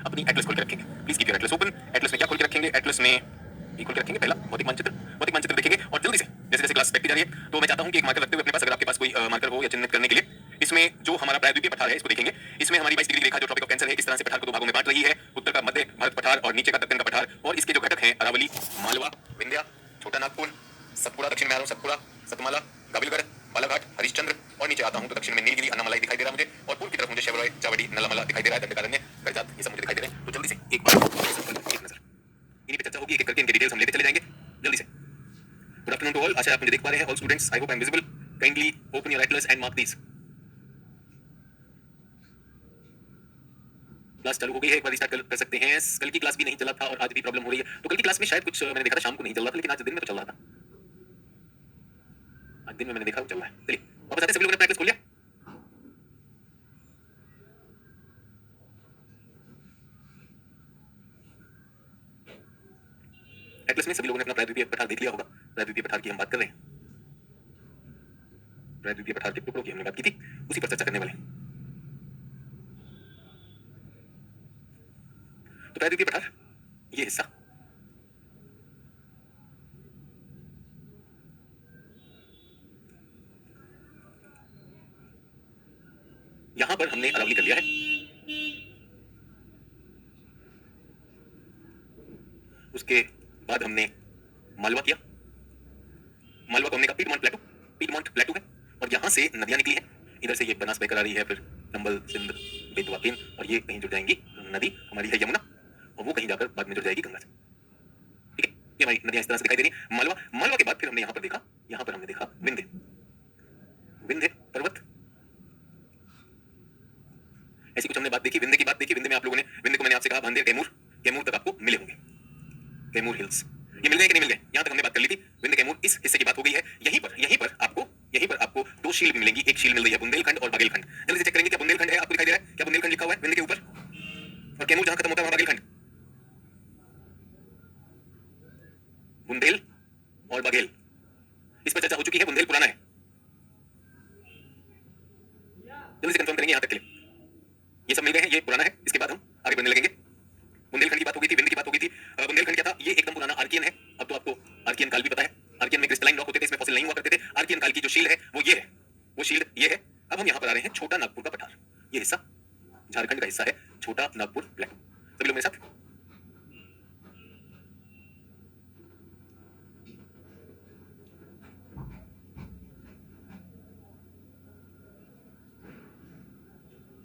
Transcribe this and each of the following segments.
अपनी एटलस खोल के रखेंगे। Please keep your Atlas open. Atlas में क्या खोल के रखेंगे? एटलस में ये खोल के रखेंगे पहला भौतिक मानचित्र देखेंगे और जल्दी से जैसे जैसे क्लास बैठती जा रही है तो मैं चाहता हूं कि एक मार्कर रखते हुए अपने पास, अगर आपके पास कोई मार्कर हो या चिन्हित करने के लिए, इसमें जो हमारा प्रायद्वीपीय पठार है इसको देखेंगे। इसमें हमारी 22 डिग्री रेखा जो ट्रॉपिक ऑफ कैंसर है इस तरह से पठार को दो भागों में बांट रही है, उत्तर का मध्य भारत पठार और नीचे का दक्षिण का पठार। और इसके जो घटक हैं अरावली, मालवा, विंध्या, छोटा नागपुर, सतपुड़ा, दक्षिण में आ रहा हूं, सतपुड़ा, सतमाला, काबिलगढ़, बालाघाट, हरिश्चंद्र, और नीचे आता हूं तो दक्षिण में नीलगिरी, अन्नामलाई दिखाई दे रहा है मुझे, और पूर्व की तरफ मुझे शेवरॉय, चावड़ी, नल्लामला दिखाई दे रहा है, दंडकारण्य, करजात, ये सब मुझे दिखाई दे रहे हैं। तो जल्दी से एक बार एक नजर इन्हीं पे चर्चा होगी, एक एक करके इनके डिटेल्स हम लेते चले जाएंगे जल्दी से। गुड आफ्टरनून टू ऑल, आशा आप मुझे देख पा रहे हैं। All students, I hope I am visible. Kindly open your atlas and mark these. Class चालू हो गई है, एक बार स्टार्ट कर सकते हैं। कल की क्लास भी नहीं चला था और आज भी प्रॉब्लम हो रही है। तो कल की क्लास में शायद कुछ मैंने देखा था शाम को नहीं चल रहा था, लेकिन आज दिन में तो चल रहा था। आज दिन में मैंने देखा चल रहा है। चलिए वापस आते हैं, सभी लोगों ने प्रैक्टिस खोल लिया? एटलस में सभी लोगों ने अपना प्रायद्वीपीय पठार देख लिया होगा। प्रायद्वीपीय पठार की हम बात कर रहे हैं। प्रायद्वीपीय पठार के टुकड़ों की हमने बात की थी, उसी पर चर्चा करने वाले हैं। तो प्रायद्वीपीय पठार ये हिस्सा यहां पर हमने अरावली कर लिया है। उसके बाद हमने मालवा किया। मालवा को हमने कहा पीडमोंट प्लेटू है, और यहां से नदियां निकली हैं। इधर से ये बनास बहकर आ रही है, फिर चंबल, सिंध, बेतवा, केन, और ये कहीं जुड़ जाएंगी नदी हमारी है यमुना, और वो कहीं जाकर बाद में जुड़ जाएगी गंगा से। ठीक है, ये हमारी नदियां इस तरह से दिखाई दे रही। मालवा के बाद फिर हमने यहां पर हमने देखा विंध्य पर्वत। ऐसी कुछ हमने बात देखी, विंध्य की बात देखी। विंध्य में आप लोगों ने, विंध्य को मैंने आपसे कहा भांदेर, कैमूर तक आपको मिले होंगे। कैमूर हिल्स ये मिल गए कि नहीं मिल गए? यहां तक हमने बात कर ली थी। विंध्य कैमूर इस हिस्से की बात हो गई है। यहीं पर आपको दो शील्ड भी मिलेंगी। एक शील्ड मिल रही है बुंदेलखंड और बागेलखंड। जल्दी से चेक करेंगे क्या बुंदेलखंड है, आपको दिखाई दे रहा है क्या? बुंदेलखंड लिखा हुआ है विंध्य के ऊपर, और कैमूर जहां खत्म होता है वहां बागेलखंड। बुंदेल और बागेल, इस पर चर्चा हो चुकी है। बुंदेल पुराना है, जल्दी से कंफर्म करेंगे यहां तक के लिए। ये सब मिल गए हैं, ये पुराना है। इसके बाद हम आगे बढ़ने लगेंगे। बुंदेलखंड की बात हो गई थी, विंध्य की बात हो गई थी। बुंदेलखंड क्या था? ये एकदम पुराना आर्कियन है। अब तो आपको आर्कियन काल भी पता है। आर्कियन में क्रिस्टलाइन रॉक होते थे, इसमें फॉसिल नहीं हुआ करते थे। आर्कियन काल की जो शील्ड है वो ये है, वो शील्ड ये है। अब हम यहाँ पर आ रहे हैं छोटा नागपुर का पठार। ये हिस्सा झारखंड का हिस्सा है, छोटा नागपुर प्लेटू। सभी लोग मेरे साथ।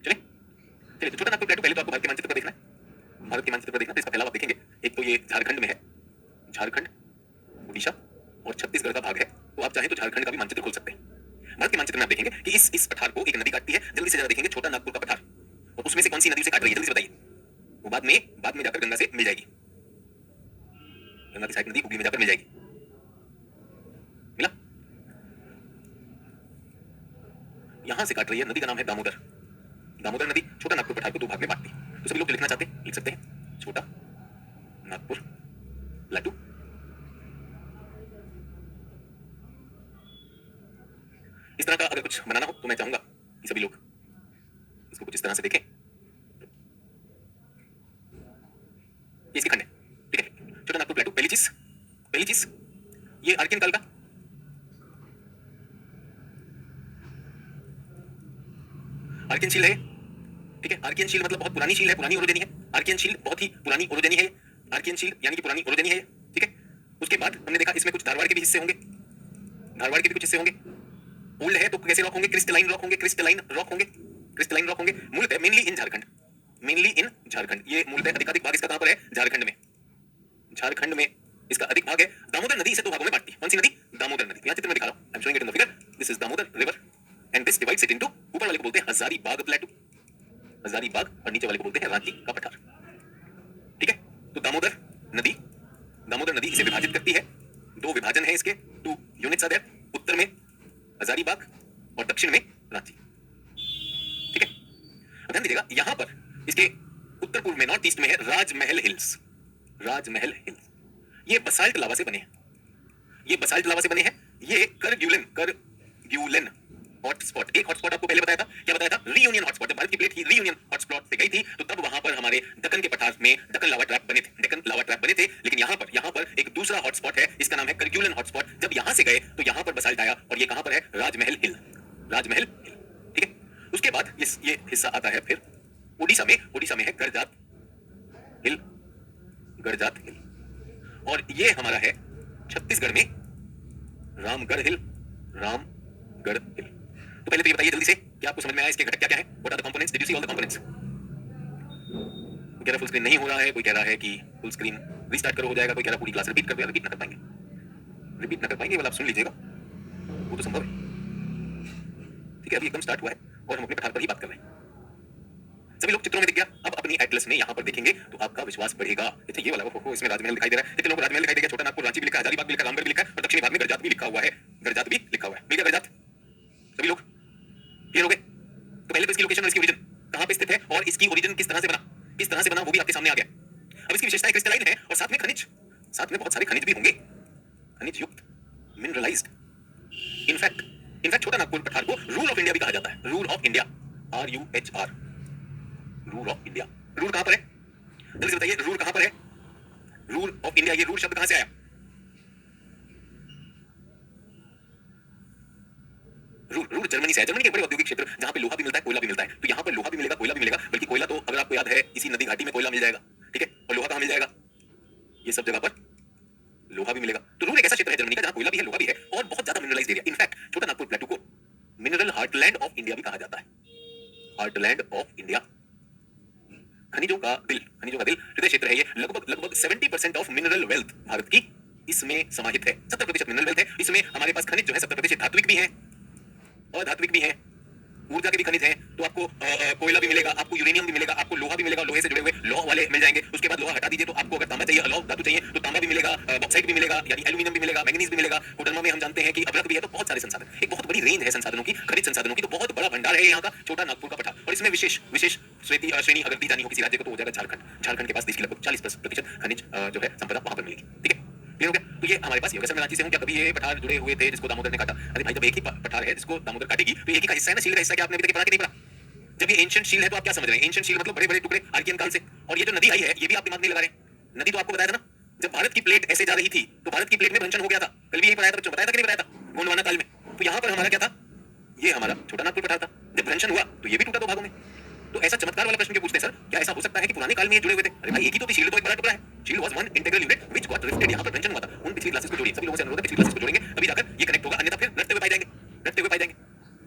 चलिए चलिए, तो छोटा नागपुर प्लेटू पहले तो आपको भारत के मानचित्र पर देखना है। भारत के मानचित्र पर देखना, तो इसका फैलाव आप देखेंगे। एक तो ये झारखंड में है, झारखंड, उड़ीसा और छत्तीसगढ़ का भाग है। तो आप चाहें तो झारखंड का भी मानचित्र खोल सकते हैं। भारत के मानचित्र में आप देखेंगे कि इस पठार को एक नदी काटती है। जल्दी से जरा देखेंगे छोटा नागपुर का पठार, और उसमें से कौन सी नदी उसे काट रही है, जल्दी से बताइए। वो बाद में जाकर गंगा से मिल जाएगी। गंगा की साइड नदी हुगली में जाकर मिल जाएगी। मिला? यहां से काट रही है, नदी का नाम है दामोदर। दामोदर नदी छोटा नागपुर पठार को दो भाग में बांटती है। तो सभी लोग लिखना चाहते हैं लिख सकते हैं, छोटा नागपुर प्लेटू। इस तरह का अगर कुछ बनाना हो तो मैं चाहूंगा कि सभी लोग इसको कुछ इस तरह से देखें। ये इसकी खंड है, ठीक है। छोटा नागपुर प्लेटू, पहली चीज ये आर्कियन काल का आर्कियन शील है, ठीक है। आर्कियन शील मतलब बहुत पुरानी शील है, पुरानी ओरोजेनी है। आर्कियन शील बहुत ही पुरानी ओरोजेनी है। आर्कियन शील यानी कि पुरानी ओरोजेनी है, ठीक है। उसके बाद हमने देखा इसमें कुछ धारवाड़ के भी हिस्से होंगे, धारवाड़ के भी कुछ हिस्से होंगे। ओल्ड है तो कैसे रॉक होंगे? क्रिस्टलाइन रॉक होंगे। मूलतः मेनली इन झारखंड। ये मूलतः अधिकाधिक भाग इसका कहां पर है? झारखंड में इसका अधिक भाग है। दामोदर नदी इसे दो भागों में बांटती है। कौन सी नदी? दामोदर नदी। यहां चित्र में दिखा रहा हूं, I am showing it in the figure. This is Damodar river and this divides it into, ऊपर वाले को बोलते हैं हजारीबाग प्लेटू, हजारीबाग, और नीचे वाले को बोलते हैं रांची का पठार, ठीक है। तो दामोदर नदी इसे विभाजित करती है। दो विभाजन है इसके, टू यूनिट्स आर देयर। उत्तर में हजारीबाग और दक्षिण में रांची, ठीक है। ध्यान दीजिएगा, यहां पर इसके उत्तर पूर्व में, नॉर्थ ईस्ट में है राजमहल हिल्स। ये बसाल्ट लावा से बने हैं। ये करग्यूलन हॉटस्पॉट। एक हॉटस्पॉट आपको पहले बताया था, क्या बताया था? Reunion hotspot. जब भारत की प्लेट ही रीयूनियन हॉटस्पॉट से गई थी तो तब वहां पर हमारे दक्कन के पठार में दक्कन लावा ट्रैप बने थे, दक्कन लावा ट्रैप बने थे। लेकिन यहाँ पर एक दूसरा हॉटस्पॉट है, इसका नाम है करगिलन हॉटस्पॉट। जब यहां से गए तो यहां पर बसाल्ट आया और ये कहां पर है? राजमहल हिल, राजमहल हिल, ठीक है। उसके बाद ये हिस्सा आता है फिर उड़ीसा में है गरजात हिल, गरजात हिल। और ये हमारा है छत्तीसगढ़ में रामगढ़ हिल, रामगढ़ हिल। तो पहले तो ये बताइए जल्दी से कि आपको समझ में आया इसके घटक क्या-क्या हैं? What are the components? Did you see all the components? कोई कह रहा फुल स्क्रीन नहीं हो रहा है, कोई कह रहा है कि फुल स्क्रीन रीस्टार्ट करो हो जाएगा, कोई कह रहा पूरी क्लास रिपीट कर दो। रिपीट ना कर पाएंगे, रिपीट ना कर पाएंगे, वाला आप सुन लीजिएगा, वो तो संभव है। ठीक है, अभी एकदम स्टार्ट हुआ है और हम अपने पठार पर ही बात कर रहे हैं। सभी लोग चित्रों में दिख गया। अब अपनी एटलस में यहाँ पर देखेंगे तो आपका विश्वास बढ़ेगा। ये वाला वो इसमें राजमहल दिखाई दे रहा है, कितने लोगों को राजमहल दिखाई दे गया? छोटा नागपुर, रांची भी लिखा है, हजारीबाग भी लिखा है, रामगढ़ भी लिखा है और दक्षिणी भाग में गरजात भी लिखा हुआ है, गरजात भी लिखा हुआ है। मिल गया गरजात? सभी लोग क्लियर हो गए? तो पहले तो इसकी लोकेशन और इसकी ओरिजिन कहां पे स्थित है और इसकी ओरिजिन किस तरह से बना वो भी आपके सामने आ गया। अब इसकी विशेषताएं क्रिस्टलाइन है और साथ में खनिज, साथ में बहुत सारे खनिज भी होंगे, खनिज युक्त, मिनरलाइज्ड। इनफैक्ट छोटा नागपुर पठार को रूल ऑफ इंडिया भी कहा जाता है, rule of India, RUHR, rule of India. Rule कहां पर है? जल्दी से बताइए, रूल कहां पर है? रूल ऑफ इंडिया, ये रूल शब्द कहां से आया? रूल जर्मनी से है। जर्मनी के बड़े औद्योगिक क्षेत्र जहां पे लोहा भी मिलता है, कोयला भी मिलता है। तो यहां पर लोहा भी मिलेगा, कोयला भी मिलेगा। बल्कि कोयला तो अगर आपको याद है इसी नदी घाटी में कोयला मिल जाएगा, ठीक है। और लोहा कहां मिल जाएगा? ये सब जगह पर लोहा भी मिलेगा। तो रूल एक ऐसा क्षेत्र है जर्मनी का जहां कोयला भी है, लोहा भी है और बहुत ज्यादा मिनरलाइज्ड एरिया। इनफैक्ट छोटा नागपुर प्लेटू को मिनरल हार्टलैंड ऑफ इंडिया भी कहा जाता है, हार्टलैंड ऑफ इंडिया। खनिजों का दिल हृदय क्षेत्र है ये। लगभग 70% ऑफ मिनरल वेल्थ भारत की इसमें समाहित है। 70% मिनरल वेल्थ है इसमें। हमारे पास खनिज जो है 70% धात्विक भी है, अधात्विक भी है, ऊर्जा के भी खनिज हैं। तो आपको कोयला भी मिलेगा, आपको यूरेनियम भी मिलेगा, आपको लोहा भी मिलेगा, लोहे से जुड़े हुए लौह वाले मिल जाएंगे। उसके बाद लोहा हटा दीजिए तो आपको अगर तांबा चाहिए, अलौह धातु चाहिए तो तांबा भी मिलेगा, बॉक्साइट भी मिलेगा, यानी एल्यूमिनियम भी मिलेगा, मैंग्नीज भी मिलेगा। कोडरमा में हम जानते हैं कि अभ्रक भी है। तो बहुत सारे संसाधन, एक बहुत बड़ी रेंज है संसाधनों की, खनिज संसाधनों की। तो बहुत बड़ा भंडार है यहाँ का छोटा नागपुर का पठार। और इसमें विशेष श्रेणी अगर दी जानी हो किसी राज्य को तो हो जाएगा झारखंड के पास देश की लगभग 40% खनिज जो है संपदा वहां पर मिलेगी। ठीक है, क्लियर हो गया? तो ये हमारे पास ये हो गया। सर मैं रांची से हूं, क्या कभी ये पठार जुड़े हुए थे जिसको दामोदर ने काटा? अरे भाई, जब एक ही पठार है जिसको दामोदर काटेगी तो एक ही का हिस्सा है ना, शील का हिस्सा। क्या आपने अभी तक पढ़ा कि नहीं पढ़ा? जब ये एंशिएंट शील है तो आप क्या समझ रहे हैं? एंशिएंट शील मतलब बड़े बड़े टुकड़े आर्कियन काल से। और ये जो नदी आई है ये भी आप दिमाग में लगा रहे हैं। नदी तो आपको बताया था ना, जब भारत की प्लेट ऐसे जा रही थी तो भारत की प्लेट में भ्रंशन हो गया था। कल भी यही पढ़ाया था बच्चों, बताया था कि नहीं बताया था? गोंडवाना काल में। तो यहाँ पर हमारा क्या था? ये हमारा छोटा नागपुर पठार था। जब भ्रंशन हुआ तो ये भी टूटा दो भागों में। तो ऐसा चमत्कार वाला प्रश्न क्यों पूछते हैं सर? क्या ऐसा हो सकता है कि पुराने काल में ये जुड़े हुए थे? अरे भाई, एक ही तो थी, शील्ड तो एक बड़ा टुकड़ा है। Shield was one integral unit which got rifted. यहाँ पर भ्रंशन हुआ था। उन पिछली क्लासेस को जोड़िए, सभी लोगों से अनुरोध है पिछली क्लासेस को जोड़ेंगे तभी जाकर ये कनेक्ट होगा, अन्यथा फिर रटते हुए पाए जाएंगे, रटते हुए पाए जाएंगे।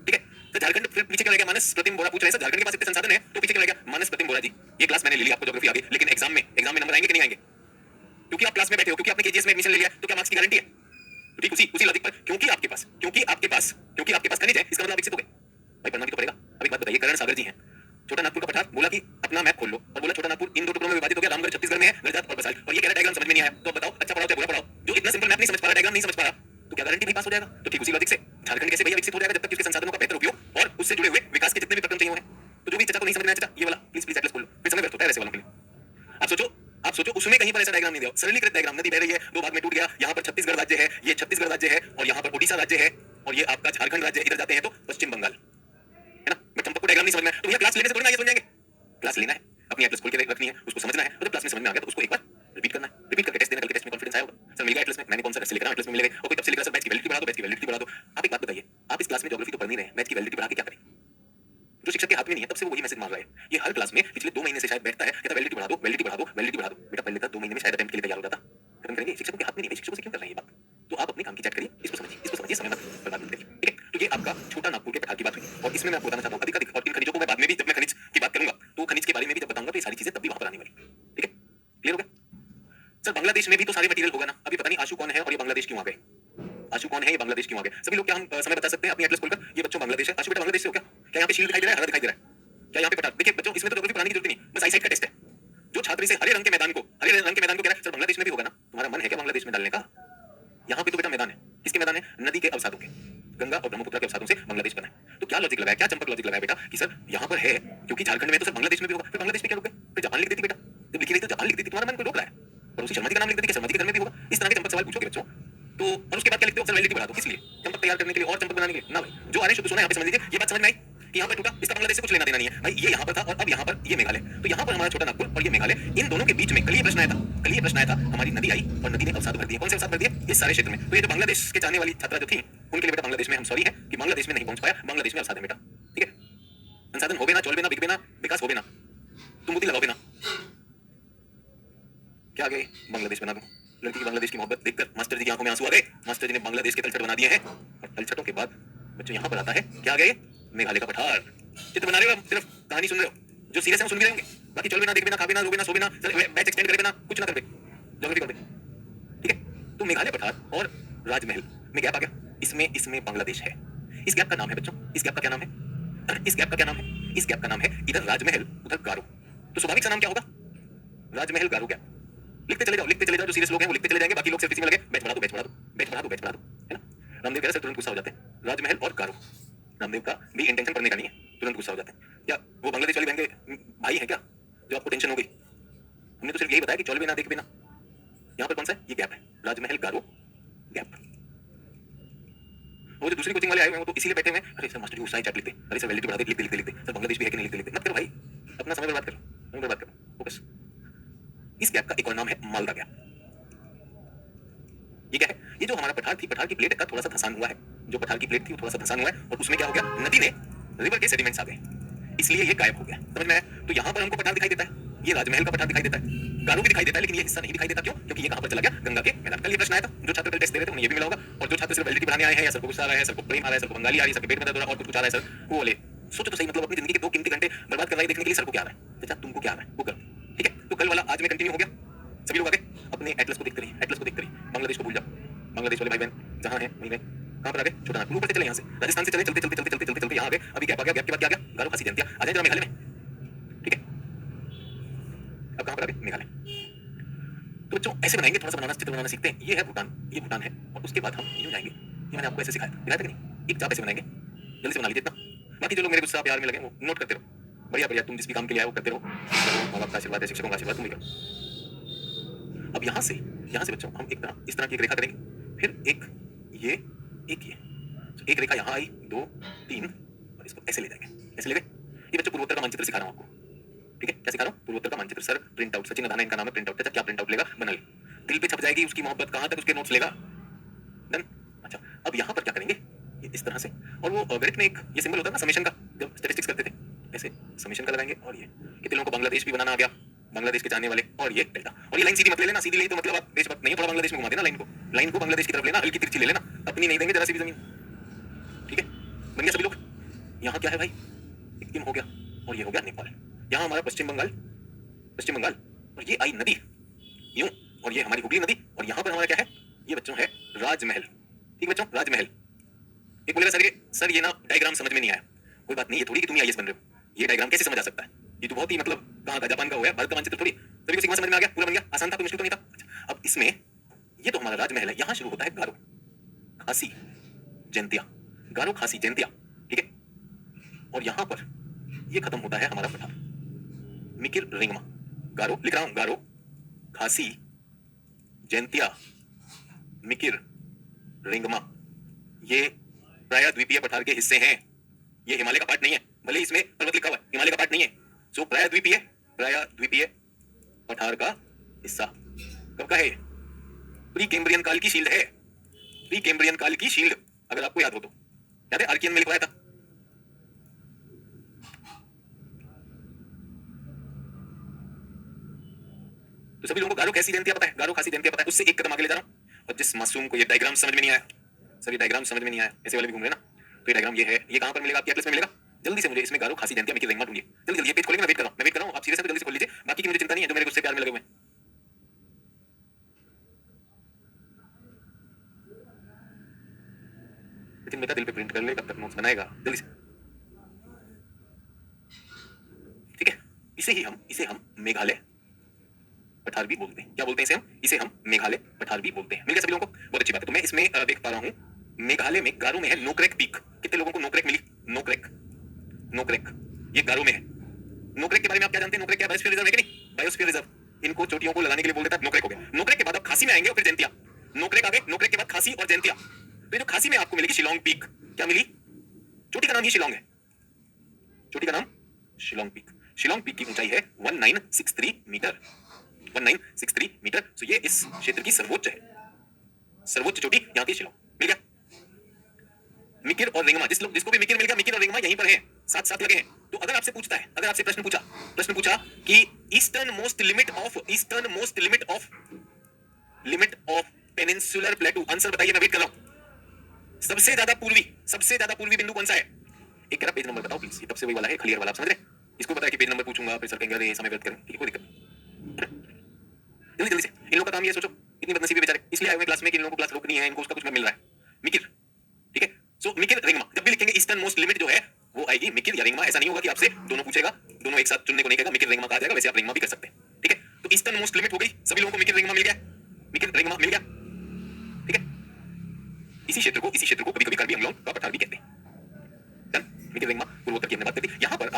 ठीक है, तो झारखंड फिर पीछे क्यों रह गया? मानस प्रतिम बोरा पूछ रहे हैं सर, झारखंड के पास इतने संसाधन है तो पीछे क्यों रह गया? मानस प्रतिम बोरा जी, ये क्लास मैंने ले ली, आपको ज्योग्राफी आ गई, लेकिन एग्जाम में नंबर आएंगे कि नहीं आएंगे? क्योंकि आप क्लास में बैठे हो, क्योंकि आपने केजीएस में एडमिशन ले लिया, तो क्या मार्क्स की गारंटी है? तो ठीक उसी लॉजिक पर, क्योंकि आपके पास खनिज है, इसका मतलब आप विकसित हो गए। भाई पढ़ना भी तो पड़ेगा। अब एक बात बताइए, करण सागर जी हैं, छोटा नागपुर का पठार, बोला कि अपना मैप खोल लो और बोला छोटा नागपुर इन दो टुकड़ों में विभाजित हो गया। रामगढ़ छत्तीसगढ़ में है, गरजात और बसाल्ट। और ये कह रहा डायग्राम समझ में नहीं आया। तो बताओ, अच्छा पढ़ाओ चाहे बुरा पढ़ाओ, जो इतना सिंपल मैप नहीं समझ पा रहा, डायग्राम नहीं समझ पा रहा, तो क्या गारंटी भाई पास हो जाएगा? तो ठीक उसी लॉजिक से झारखंड कैसे भैया विकसित हो जाएगा? जब तक उसके संसाधनों का बेहतर उपयोग और उससे जुड़े हुए विकास के जितने भी प्रकरण चाहिए हैं। तो जो भी चचा को नहीं समझ में आया, चचा ये वाला प्लीज एटलस खोल लो, फिर समय व्यर्थ होता है ऐसे वालों के लिए। आप सोचो उसमें कहीं पर ऐसा डायग्राम नहीं दिया, सरलीकृत डायग्राम। नदी बह रही है, दो भाग में टूट गया, यहाँ पर छत्तीसगढ़ राज्य है, ये छत्तीसगढ़ राज्य है, और यहाँ पर ओडिशा राज्य है, और ये आपका झारखंड राज्य। इधर जाते हैं तो पश्चिम बंगाल है ना। मैं चंपक को डायग्राम नहीं समझ में आया तो भैया क्लास लेने से थोड़ी ना ये समझ जाएंगे। क्लास लेना है, अपनी एटलस खोल के रखनी है, उसको समझना है, और जब क्लास में समझ में आ गया तो उसको एक बार रिपीट करना है, रिपीट करके टेस्ट देना। कल के टेस्ट में कॉन्फिडेंस आया होगा, सर मिल गया एटलस में, मैंने कौन सा से लिखा एटलस में मिलेगा, और कोई तब से लिख रहा सर बैच की वैलिडिटी बढ़ा दो, बैच की वैलिडिटी बढ़ा दो। आप एक बात बताइए, आप इस क्लास में ज्योग्राफी तो पढ़ नहीं रहे हैं, बैच की वैलिडिटी बढ़ा के क्या करें? जो शिक्षक के हाथ में नहीं है तब से वो वही मैसेज मार रहा है। ये हर क्लास में पिछले 2 महीने से शायद बैठता है, कहता वैलिडिटी बढ़ा दो, वैलिडिटी बढ़ा दो, वैलिडिटी बढ़ा दो। बेटा पहले तक 2 महीने में शायद अटेम्प्ट के लिए तैयार हो जाता, खत्म करेंगे। शिक्षकों के हाथ में नहीं है, शिक्षकों से क्यों कर रहे हैं ये बात? तो आप अपने काम की चेक करिए, इसको समझिए, समय मत बर्बाद मत करिए। ठीक है, तो ये आपका छोटा नागपुर के पठार की बात हुई। और इसमें मैं आपको बताना चाहता हूँ अधिक और इन खनिजों को मैं बाद में भी, जब मैं खनिज की बात करूंगा तो खनिज के बारे में भी जब बताऊंगा तो ये सारी चीजें तब भी वहां पर आने वाली। ठीक है, क्लियर हो गया? सर बांग्लादेश में भी तो सारे मटेरियल होगा ना। अभी पता नहीं आशु कौन है और ये बांग्लादेश क्यों आ गए? आशु कौन है, ये बांग्लादेश क्यों आ गए? सभी लोग क्या हम समय बता सकते हैं अपनी एटलस खोलकर? ये बच्चों बांग्लादेश है। आशु बेटा बांग्लादेश से हो क्या? क्या यहाँ पे शील्ड दिखाई दे रहा है, हरा दिखाई दे रहा है? क्या यहाँ पे पठार? देखिए बच्चों, इसमें तो ज्योग्राफी पढ़ाने की जरूरत नहीं, बस आईसाइट का टेस्ट है। जो छात्र इसे हरे रंग के मैदान को कह रहा है सर बांग्लादेश में भी होगा ना, तुम्हारा मन है क्या बांग्लादेश में डालने का? यहाँ पे तो बेटा मैदान है, किसके मैदान है? नदी के अवसादों के, गंगा और ब्रह्मपुत्र के अवसादों से बांग्लादेश बना है। तो क्या लॉजिक लगाया, क्या चंपक लॉजिक लगाया बेटा कि सर यहाँ पर है क्योंकि झारखंड में तो सर बांग्लादेश में भी होगा। फिर बांग्लादेश में क्या रुक गए? फिर जापान लिख देती बेटा, जब लिखी रही तो जापान लिख देती, तुम्हारा मन कोई रोक रहा है? और उसी शर्मा जी का नाम लिख देती कि शर्मा जी के घर में भी होगा। इस तरह के चंपक सवाल पूछोगे बच्चों तो और उसके बाद क्या लिखते हो, ऑक्सीजन वैलिडिटी बढ़ा दो, किस लिए, चंपक तैयार करने के लिए और चंपक बनाने के लिए ना भाई। जो आ रहे शुद्ध सोना यहाँ पे समझ लीजिए, ये बात समझ में आई कि यहाँ पर टूटा, इसका बांग्लादेश से कुछ लेना देना नहीं है भाई, ये यहाँ पर था और अब यहाँ पर ये मेघालय, तो यहाँ पर हमारा छोटा नागपुर और ये मेघालय, इन दोनों के बीच में कल ये प्रश्न आया था, कल ये प्रश्न आया था, हमारी नदी आई और नदी ने अवसाद भर दिए, कौन से अवसाद भर दिए, इस सारे क्षेत्र में। तो ये जो बांग्लादेश के चाहने वाली छात्रा जो थी, उनके लिए बेटा बांग्लादेश में हम सॉरी है कि बांग्लादेश में नहीं पहुंच पाया, बांग्लादेश में अवसाद है बेटा, ठीक है। संसाधन हो बेना, चौल बेना, बिक बेना, विकास हो बेना, तुम बुद्धि लगाओ बेना, क्या गए बांग्लादेश बना दूं। लड़की की बांग्लादेश की मोहब्बत देखकर मास्टर जी की आंखों में आंसू आ गए, मास्टर जी ने बांग्लादेश के तलछट बना दिए हैं, और तलछटों के बाद बच्चों यहाँ पर आता है, क्या आ गए, मेघालय का पठार। चित्र बना रहे हो, सिर्फ कहानी सुन रहे हो, जो सीरियस है वो सुन भी रहे होंगे, बाकी चल भी ना, देख भी ना, खा भी ना, रो भी ना, सो भी ना, बैच एक्सटेंड करे भी ना, कुछ ना कर दे, ज्योग्राफी कर दे, ठीक है। तो मेघालय पठार और राजमहल में गैप आ गया, इसमें इसमें बांग्लादेश है, इस गैप का नाम है बच्चों, इस गैप का क्या नाम है, इस गैप का क्या नाम है, इस गैप का नाम है इधर राजमहल उधर गारो, तो स्वाभाविक सा नाम क्या होगा, राजमहल गारो गैप। लिखते चले जाओ, लिखते चले जाओ, जो सीरियस लोग हैं वो लिखते चले जाएंगे, बाकी लोग सिर्फ इसी में लगे बैच बढ़ा दो, बैच बढ़ा दो, बैच बढ़ा दो, बैच बढ़ा दो, है ना। रामदेव कह रहे सर तुरंत गुस्सा हो जाते हैं, राजमहल और गारो, रामदेव का भी इंटेंशन पढ़ने का नहीं है, तुरंत गुस्सा हो जाते हैं। क्या वो बांग्लादेश वाली बहन के भाई है क्या जो आपको टेंशन हो गई, हमने तो सिर्फ यही बताया कि चौल भी ना, देख भी ना, यहाँ पर कौन सा है, ये गैप है, राजमहल गारो गैप। वो जो दूसरी कोचिंग वाले आए हुए हैं वो तो इसीलिए बैठे हुए हैं, अरे सर मास्टर जी उस चैट लिखते, अरे सर वैलिडिटी बढ़ा दे, लिखते लिखते सर बांग्लादेश भी है कि नहीं, लिखते लिखते, मत करो भाई, अपना समय बर्बाद करो, समय बर्बाद करो, फोकस। इस गैप का एक और नाम है मालदा गैप। ये क्या है, ये जो हमारा पठार थी, पठार की प्लेट का थोड़ा सा धसान हुआ है, जो पठार की प्लेट थी वो थोड़ा सा धसान हुआ है, और उसमें क्या हो गया, नदी ने रिवर के सेडिमेंट्स आ गए, इसलिए ये गायब हो गया, समझ में आया। तो यहाँ पर हमको पठार दिखाई देता है, ये राजमहल का पठार दिखाई देता है, गारो भी दिखाई देता है, लेकिन ये हिस्सा नहीं दिखाई देता, क्यों, क्योंकि ये कहाँ पर चला गया, गंगा के मैदान। कल ये प्रश्न आया था, जो छात्र कल टेस्ट दे रहे थे उन्हें ये भी मिला होगा, और जो छात्र सिर्फ वैलिडिटी बढ़ाने आए हैं, या सर को गुस्सा आ रहा है, सर को प्रेम आ रहा है, सर को बंगाली आ रही है, सर के पेट में दर्द हो रहा है, और कुछ आ रहा है सर, वो बोले सोचो तो सही, मतलब अपनी जिंदगी के 2 कीमती घंटे बर्बाद कर रहा है देखने के लिए सर को क्या आ रहा है, चाचा तुमको क्या आ रहा है वो करो, ठीक है। तो कल वाला आज में कंटिन्यू हो गया, सभी लोग आगे अपने एटलस को देखते रहिए, एटलस को देखते रहिए, बांग्लादेश को भूल जाओ, बांग्लादेश वाले भाई बहन जहां हैं वहीं रहे, कहां पर आ गए, छोटा नागपुर, ऊपर से चले यहां से, राजस्थान से चले, चलते चलते चलते चलते चलते चलते यहां आ गए, अभी गैप आ गया, गैप के बाद क्या आ गया, गारो खासी जयंतिया, आ जाए जरा मेघालय में, ठीक है। अब कहां पर आ गए, मेघालय। तो बच्चों ऐसे बनाएंगे, थोड़ा सा बनाना, चित्र बनाना सीखते हैं, ये है भूटान, ये भूटान है, और उसके बाद हम यूं जाएंगे, ये मैंने आपको ऐसे सिखाया था कि नहीं, एक चाप ऐसे बनाएंगे, जल्दी से बना लीजिए इतना, बाकी जो लोग मेरे गुस्सा प्यार में लगे वो नोट करते रहो, बढ़िया बढ़िया, तुम जिस भी काम के लिए आए वो करते रहो, माँ बाप का आशीर्वाद है, शिक्षकों का आशीर्वाद, तुम भी करो। अब यहाँ से बच्चों हम एक तरह इस तरह की एक रेखा करेंगे, फिर एक ये, एक ये, तो एक रेखा यहाँ आई, 2 3, और इसको ऐसे ले जाएंगे, ऐसे ले गए। ये बच्चों पूर्वोत्तर का मानचित्र सिखा रहा हूँ आपको, ठीक है, क्या सिखा रहा हूँ, पूर्वोत्तर का मानचित्र। Sir print out, Sachin Adana इनका नाम है, प्रिंट आउट, क्या प्रिंट आउट लेगा, बना ले, दिल पे छप जाएगी उसकी मोहब्बत, कहाँ तक उसके नोट्स लेगा, डन। अच्छा अब यहाँ पर क्या करेंगे, ये इस तरह से, और वो गणित में एक ये सिंबल होता है ना समेशन का, जब स्टैटिस्टिक्स करते थे, ऐसे समेशन का लगाएंगे, और ये कितने लोगों को बांग्लादेश भी बनाना आ गया, बांग्लादेश के जाने वाले, और ये डेल्टा, और ये लाइन सीधी मत ले लेना, सीधी ले तो मतलब आप देशभक्त नहीं, थोड़ा बांग्लादेश में घुमा देना लाइन को, लाइन को बांग्लादेश की तरफ लेना, हल्की तिरछी ले लेना, अपनी नहीं देंगे जरा सी भी जमीन, ठीक है। बन गया सभी लोग। यहाँ क्या है भाई, सिक्किम हो गया, और ये हो गया नेपाल, यहाँ हमारा पश्चिम बंगाल, पश्चिम बंगाल, और ये आई नदी यूं, और ये हमारी हुगली नदी, और यहाँ पर हमारा क्या है, ये बच्चों है राजमहल, ठीक बच्चों, राजमहल। एक बोलेगा सर ये ना डायग्राम समझ में नहीं आया, कोई बात नहीं, ये थोड़ी कि तुम आईएएस बन रहे हो, ये डायग्राम कैसे समझ आ सकता है, ये तो बहुत ही मतलब कहाँ का, जापान का हुआ है, भारत का मानचित्र थोड़ी, सभी को सिग्मा समझ में आ गया, पूरा बन गया, आसान था, कोई मुश्किल तो नहीं था। अच्छा, अब इसमें ये तो हमारा राजमहल है, यहाँ शुरू होता है गारो खासी जयंतिया, गारो खासी जयंतिया, ठीक है, और यहाँ पर ये खत्म होता है हमारा पठार मिकिर रिंगमा, गारो लिख रहा हूं, गारो खासी जयंतिया मिकिर रिंगमा, ये प्रायद्वीपीय पठार के हिस्से हैं, ये हिमालय का पार्ट नहीं है, भले इसमें पर्वत लिखा हुआ है, हिमालय का पार्ट नहीं है, सो प्रायद्वीपीय पठार का हिस्सा। कब का है, प्री कैम्ब्रियन काल की शील्ड है, प्री कैम्ब्रियन काल की शील्ड, अगर आपको याद हो तो, याद है आर्कियन में लिखवाया था। तो सभी लोगों को गारो खासी जयंतिया पता है, गारो खासी जयंतिया पता है, उससे एक कदम आगे ले जा रहा हूं। और जिस मासूम को ये डायग्राम समझ में नहीं आया, सर ये डायग्राम समझ में नहीं आया, ऐसे वाले भी घूम रहे ना, तो ये डायग्राम ये है, ये कहां पर मिलेगा, आपके एटलस में मिलेगा, जल्दी से मुझे इसमें गारो खासी जयंतिया मिकिर रिंगमा ढूंढिए, जल्दी जल्दी, ये पेज खोलेंगे, मैं वेट कर रहा हूं, मैं वेट कर रहा हूं, आप सीरियस हैं तो जल्दी से खोल लीजिए, बाकी की मुझे चिंता नहीं है, जो मेरे गुस्से प्यार में लगे हुए हैं। लेकिन मेरा दिल पे प्रिंट कर ले, कब तक नोट्स बनाएगा, जल्दी से, ठीक है। इसे हम मेघालय पठार भी बोलते हैं, क्या बोलते हैं इसे हम मेघालय पठार भी बोलते हैं, मिल गया सभी लोगों को, बहुत अच्छी बात है। तो मैं इसमें देख पा रहा हूं मेघालय में गारो में है नोक्रेक पीक, कितने लोगों को नोक्रेक मिली, नोक्रेक ये गारो में है। नोक्रेक के बारे में आप क्या जानते हैं, नोक्रेक क्या बायोस्फीयर रिजर्व है कि नहीं, बायोस्फीयर रिजर्व, इनको चोटियों को लगाने के लिए बोल देता है, नोक्रेक हो गया। नोक्रेक के बाद आप खासी में आएंगे और फिर जयंतिया, नोकरेक आ गए, नोकरेक के बाद खासी और जैंतिया। तो ये जो खासी में आपको मिलेगी शिलोंग पीक। क्या मिली? चोटी का नाम ही शिलोंग है, चोटी का नाम शिलोंग पीक। शिलोंग पीक की ऊंचाई है 1963 मीटर, 1963 मीटर। तो ये इस क्षेत्र की सर्वोच्च है, सर्वोच्च चोटी यहाँ की शिलोंग। मिल गया। मिकिर और रेंगमा, जिसको भी मिकिर मिल गया, मिकिर और रेंगमा यहीं पर हैं, साथ साथ लगे हैं। तो अगर आपसे पूछता है, अगर आपसे प्रश्न पूछा कि eastern most limit of peninsular प्लेटू, answer बताइए, मैं वेट कर रहा हूं। सबसे ज्यादा पूर्वी बिंदु कौन सा है? एक करा पेज नंबर बताओ प्लीज। ये तब से वही वाला है, क्लियर वाला, आप समझ रहे हैं? इसको पता है कि पेज नंबर पूछूंगा, फिर सर कहेंगे अरे समय व्यर्थ करें, ठीक है, कोई दिक्कत नहीं। जल्दी जल्दी से, इन लोगों का काम ये सोचो, इतनी बदनसीबी बेचारे, इसलिए आए हुए क्लास में कि इन लोगों को क्लास रोकनी है, इनको उसका कुछ मिल रहा है। मिकिर, ठीक है। सो मिकिर रेंगमा, जब भी लिखेंगे ईस्टर्न मोस्ट लिमिट जो है वो आएगी मिकिर या रेंगमा। ऐसा नहीं होगा कि आपसे दोनों पूछेगा, दोनों एक साथ चुनने को नहीं कहेगा, मिकिर रेंगमा कहा जाएगा। वैसे आप रेंगमा भी कर सकते हैं, ठीक है। तो ईस्टर्न मोस्ट लिमिट हो गई, सभी लोगों को मिकिर रेंगमा मिल गया, मिकिर रेंगमा मिल गया, ठीक है। इसी क्षेत्र को कभी-कभी कार्बी एंग्लोन का पठार भी कहते हैं। डन। मिकिर रेंगमा पूर्वोत्तर की हमने बात कर दी। यहाँ पर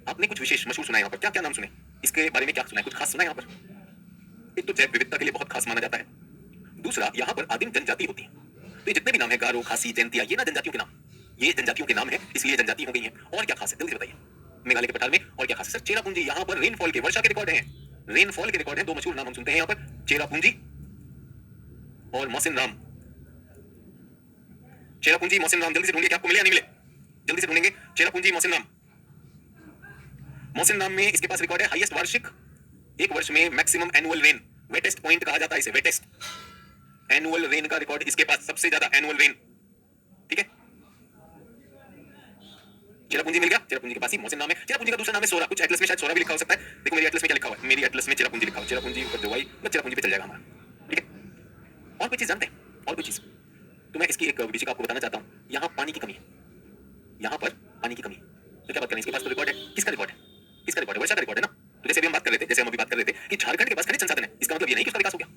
आपने कुछ विशेष मशहूर सुना है। यहाँ पर क्या क्या नाम सुने, इसके बारे में क्या सुना है, कुछ खास सुना है यहाँ पर? एक तो जैव विविधता के लिए बहुत खास माना जाता है, दूसरा यहाँ पर आदिम जनजाति होती है। तो ये जितने भी नाम है, गारो, खासी, जैंतिया, ये ना जनजातियों के नाम, ये जनजातियों के नाम है, इसलिए जनजाति हो गई है। और क्या खास है जल्दी बताइए, मेघालय के पठार में और क्या खास है? सर चेरापूंजी, यहाँ पर रेनफॉल के, वर्षा के रिकॉर्ड हैं, रेनफॉल के रिकॉर्ड हैं। दो मशहूर नाम हम सुनते हैं यहाँ पर, चेरापूंजी और मौसिन राम। चेरापूंजी, मौसिन राम, जल्दी से ढूंढिए कि आपको मिले या नहीं मिले, जल्दी से ढूंढेंगे। चेरापूंजी, मौसिन राम। मौसिन राम में इसके पास रिकॉर्ड है हाईएस्ट वार्षिक, एक वर्ष में maximum annual rain, wettest point कहा जाता है इसे, वेटेस्ट एनुअल रेन का रिकॉर्ड इसके पास, सबसे ज्यादा एनुअल रेन, ठीक है। चेरापूंजी मिल गया, चेरापूंजी के पास ही मौसिन नाम है। चेरापूंजी का दूसरा नाम है सोरा, कुछ एटलस में शायद सोरा भी लिखा हो सकता है। देखो मेरी एटलस में क्या लिखा हुआ है, मेरी एटलस में चेरापूंजी लिखा हुआ है, चेरापूंजी ऊपर दवाई, बस चेरापूंजी पे चल जाएगा हमारा, ठीक है। और कोई चीज जानते हैं, और कोई चीज तो मैं इसकी एक विषय आपको बताना चाहता हूँ। यहाँ पानी की कमी है, यहाँ पर पानी की कमी है, तो क्या बात करें, इसके पास तो रिकॉर्ड है, किसका रिकॉर्ड है, किसका रिकॉर्ड है? वर्षा का रिकॉर्ड है ना। तो जैसे अभी हम बात कर रहे थे, जैसे हम अभी बात कर रहे थे कि झारखंड के पास खनिज संसाधन है, इसका मतलब ये नहीं कि उसका विकास हो गया,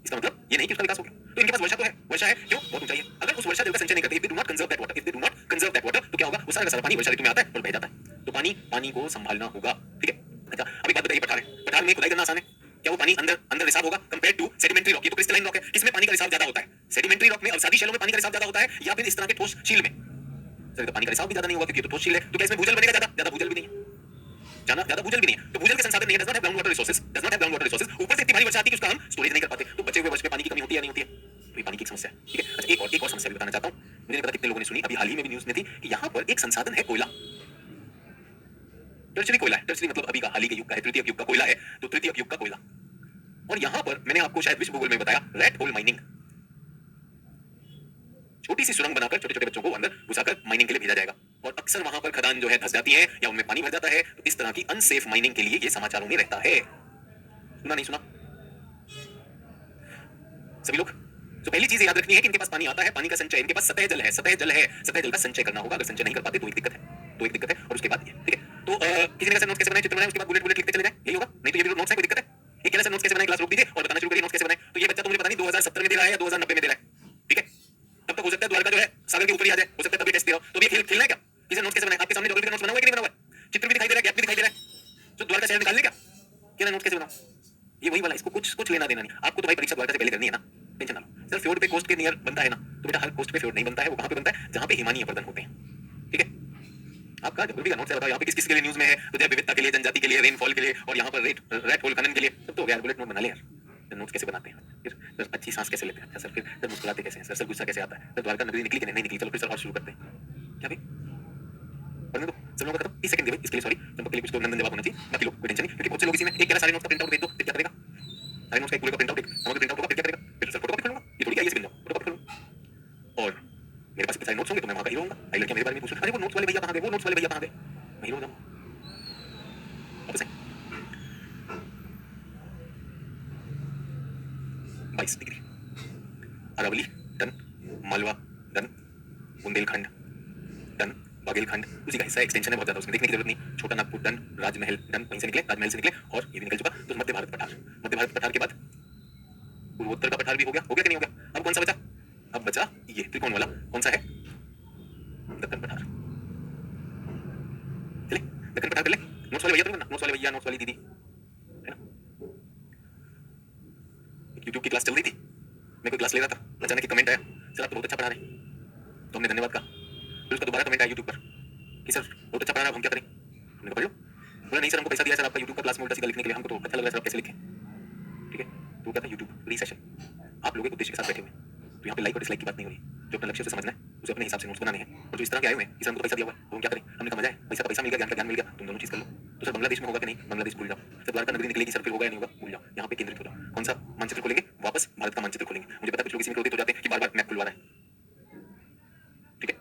इसका मतलब ये नहीं कि उसका विकास हो गया। तो इनके पास वर्षा तो है, वर्षा है, क्यों? बहुत ऊंचाई है। अगर उस वर्षा जल का संचय नहीं करते, if they do not conserve that water, if they do not conserve that water, तो क्या होगा? वो सारा का सारा पानी वर्षा ऋतु में आता है और बह जाता है। तो पानी को संभालना होगा, ठीक है। अच्छा, अभी बात बताइए पठार है, पठार में खुदाई करना आसान है, क्या वो पानी अंदर रिसाव होगा कंपेयर टू सेडिमेंट्री रॉक? ये तो क्रिस्टलाइन रॉक है, इसमें पानी का रिसाव ज्यादा होता है। सेडिमेंट्री रॉक में, अवसादी शैलों में पानी का रिसाव ज्यादा होता है, या फिर इस तरह के ठोस झील में? सर, तो पानी का रिसाव भी ज्यादा नहीं होगा क्योंकि ये तो ठोस झील है। तो क्या इसमें भूजल बनेगा? ज्यादा भूजल भी नहीं है, ज्यादा भूजल भी नहीं है। तो भूजल के संसाधन नहीं है, does not have ground water resources, does not have ground water resources. ऊपर से इतनी भारी वर्षा आती है कि उसका हम स्टोरेज नहीं कर पाते, तो बचे हुए वर्ष में पानी की कमी होती है या नहीं होती है? तो ये पानी की समस्या है, ठीक है। अच्छा, एक और समस्या भी बताना चाहता हूँ, मुझे नहीं पता कितने लोगों ने सुनी, अभी हाल ही में भी न्यूज में थी कि यहाँ पर एक संसाधन है कोयला, टर्शरी कोयला है। टर्शरी मतलब अभी का, हाल ही के युग का है, तृतीयक युग का कोयला है, तो तृतीयक युग का कोयला। और यहाँ पर मैंने आपको शायद विश्व भूगोल में बताया, रेड होल माइनिंग, छोटी सी सुरंग बनाकर छोटे छोटे बच्चों को अंदर घुसाकर माइनिंग के लिए भेजा जाएगा, और अक्सर वहां पर खदान जो है धंस जाती है या उनमें पानी भर जाता है। तो इस तरह की अनसेफ माइनिंग के लिए ये समाचारों में रहता है। सुना नहीं सुना सभी लोग? तो पहली चीज याद रखनी है कि इनके पास पानी आता है, पानी का संचय, इनके पास सतह जल है, सतह जल का संचय करना होगा। अगर संचय नहीं कर पाते तो एक दिक्कत है, और उसके बाद ये, ठीक है। तो किसी ने कैसे नोट्स कैसे बनाए, चित्र बनाए, उसके बाद बुलेट लिखते चले जाए, यही होगा। नहीं तो ये भी नोट्स है, कोई दिक्कत है? एक कैसे नोट्स कैसे बनाए, क्लास रोक दीजिए और बताना शुरू करिए नोट्स कैसे बनाए। तो ये बच्चा तो मुझे पता नहीं 2070 में दे रहा है या 2090 में दे रहा है, ठीक है। तब तक हो सकता है द्वारका जो है सागर के ऊपर ही आ जाए, हो सकता है तभी टेस्ट दे रहा हो। तो ये खेलना है क्या? किसी नोट्स कैसे बनाए? आपके सामने ज्योग्राफी का नोट्स बना हुआ है कि नहीं बना हुआ है? चित्र भी दिखाई दे रहा है, गैप भी दिखाई दे रहा है, तो द्वारका शहर निकालने क्या क्या नोट्स कैसे बनाओ? ये वही वाला, इसको कुछ लेना देना नहीं आपको। तो भाई परीक्षा द्वारका से पहले करनी है ना, टेंशन ना लो। सर फ्योर्ड पे कोस्ट के नियर बनता है ना, तो बेटा हर कोस्ट पे फ्योर्ड नहीं बनता है, वो कहां पे बनता है? जहां पे हिमानी अपर्दन होते हैं, ठीक है। आपका ज्योग्राफी का नोट्स है, बताओ यहाँ पे किस किस के लिए न्यूज में है? तो जैव विविधता के लिए, जनजाति के लिए, रेनफॉल के लिए, और यहाँ पर रेड होल खनन के लिए। सब तो हो गया, बुलेट नोट बना ले यार। नोट्स कैसे बनाते हैं फिर? सर अच्छी सांस कैसे लेते हैं? सर फिर सर मुस्कुराते कैसे हैं? सर गुस्सा कैसे आता है? सर द्वारका नगरी निकली कि नहीं निकली? चलो फिर सर और शुरू करते हैं। क्या भाई पढ़ने दो, सब लोगों का खत्म। 30 सेकंड दे, इसके लिए सॉरी, चंपक के लिए कुछ तो नंदन जवाब होना चाहिए, बाकी लोग कोई टेंशन नहीं, क्योंकि बहुत से लोग इसी में एक कह रहा सारे नोट्स का प्रिंट आउट भेज दो, फिर क्या करेगा? सारे नोट्स का एक पूरे का प्रिंट आउट, एक समग्र प्रिंट आउट होगा, फिर क्या करेगा? फिर सर फोटोकॉपी करूंगा, ये थोड़ी क्या ये से मिल जाओ, फोटोकॉपी करूंगा। और मेरे पास इतने सारे नोट्स होंगे तो मैं वहां का हीरो होऊंगा। आई लड़कियां मेरे बारे में पूछ, अरे वो नोट्स वाले भैया कहां गए, वो नोट्स वाले भैया कहां गए? मैं हीरो हो जाऊंगा। वापस आए 22 degree, Aravalli done, Malwa done, Bundelkhand done, Baghelkhand उसी का हिस्सा है, एक्सटेंशन है बहुत ज्यादा, उसमें देखने की जरूरत नहीं। छोटा नागपुर डन, राजमहल डन, वहीं से निकले, राजमहल से निकले और ये भी निकल चुका। तो मध्य भारत पठार, मध्य भारत पठार के बाद पूर्वोत्तर का पठार भी हो गया कि नहीं हो गया? अब कौन सा बचा? अब बचा ये त्रिकोण वाला, कौन सा है? दक्कन पठार। चले दक्कन पठार कर ले। नोट्स वाले भैया तो ना, नोट्स वाले भैया, नोट्स वाली दीदी, है ना? यूट्यूब की क्लास चल रही थी, मैं कोई क्लास ले रहा था, अचानक एक कमेंट आया, सर आप तो बहुत अच्छा पढ़ा रहे हैं। तो हमने धन्यवाद कहा। फिर उसका दोबारा कमेंट आया यूट्यूब पर कि सर बहुत अच्छा पढ़ा रहा, अब हम क्या करें? हमने कहा पढ़ लो। बोला नहीं सर, हमको पैसा दिया सर आपका यूट्यूब का क्लास में उल्टा सीधा लिखने के लिए, हमको तो अच्छा लग रहा है सर, आप कैसे लिखें? ठीक है, तो क्या था यूट्यूब रीसेशन। आप लोग एक उद्देश्य के साथ बैठे हुए हैं, तो यहाँ पे लाइक और डिसलाइक की बात नहीं हो रही। जो अपना लक्ष्य से समझना है उसे अपने हिसाब से नोट्स बनाने हैं। और जो इस तरह के आए हुए हैं कि सर हमको तो पैसा दिया हुआ है, तो हम क्या करें? हमने कहा मजा है, पैसा का पैसा मिल गया, ज्ञान का ज्ञान मिल गया, तुम दोनों चीज कर लो। तो सर बांग्लादेश में होगा कि नहीं? बांग्लादेश भूल जाओ। सर द्वारका नगरी निकलेगी सर, फिर होगा या नहीं होगा? भूल जाओ। यहाँ पे केंद्रित हो जाओ। कौन सा मानचित्र खोलेंगे? वापस भारत का मानचित्र खोलेंगे। मुझे पता कुछ लोग इसी में क्रोधित हो जाते हैं कि बार बार मैप खुलवा रहा है। ठीक है,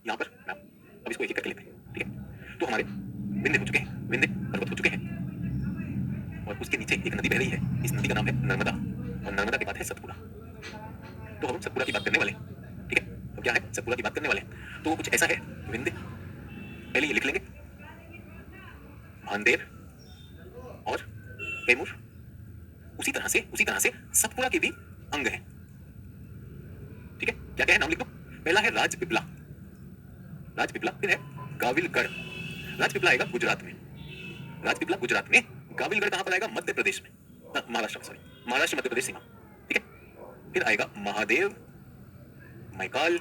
यहाँ पर मैप, अब इसको एक एक करके लेते हैं। ठीक है, तो हमारे विंध्य हो चुके हैं, विंध्य पर्वत हो चुके हैं, और उसके नीचे एक नदी बह रही है। इस नदी का नाम है नर्मदा, और नर्मदा के बाद है सतपुड़ा। तो हम सतपुड़ा की बात करने वाले हैं। ठीक है, तो क्या है? सतपुड़ा की बात करने वाले हैं। तो कुछ ऐसा है, विंध्य पहले ये लिख लेंगे, भानदेव और कैमूर। उसी तरह से सतपुड़ा के भी अंग हैं। ठीक है, क्या क्या है? नाम लिख दो। पहला है राजपीपला, राजपीपला। फिर है गाविलगढ़। राजपीपला आएगा गुजरात में, राजपीपला गुजरात में। गाविलगढ़ कहां पर आएगा? मध्य प्रदेश में, महाराष्ट्र में, सॉरी, महाराष्ट्र मध्य प्रदेश सीमा। ठीक है, फिर आएगा महादेव, मैकाल,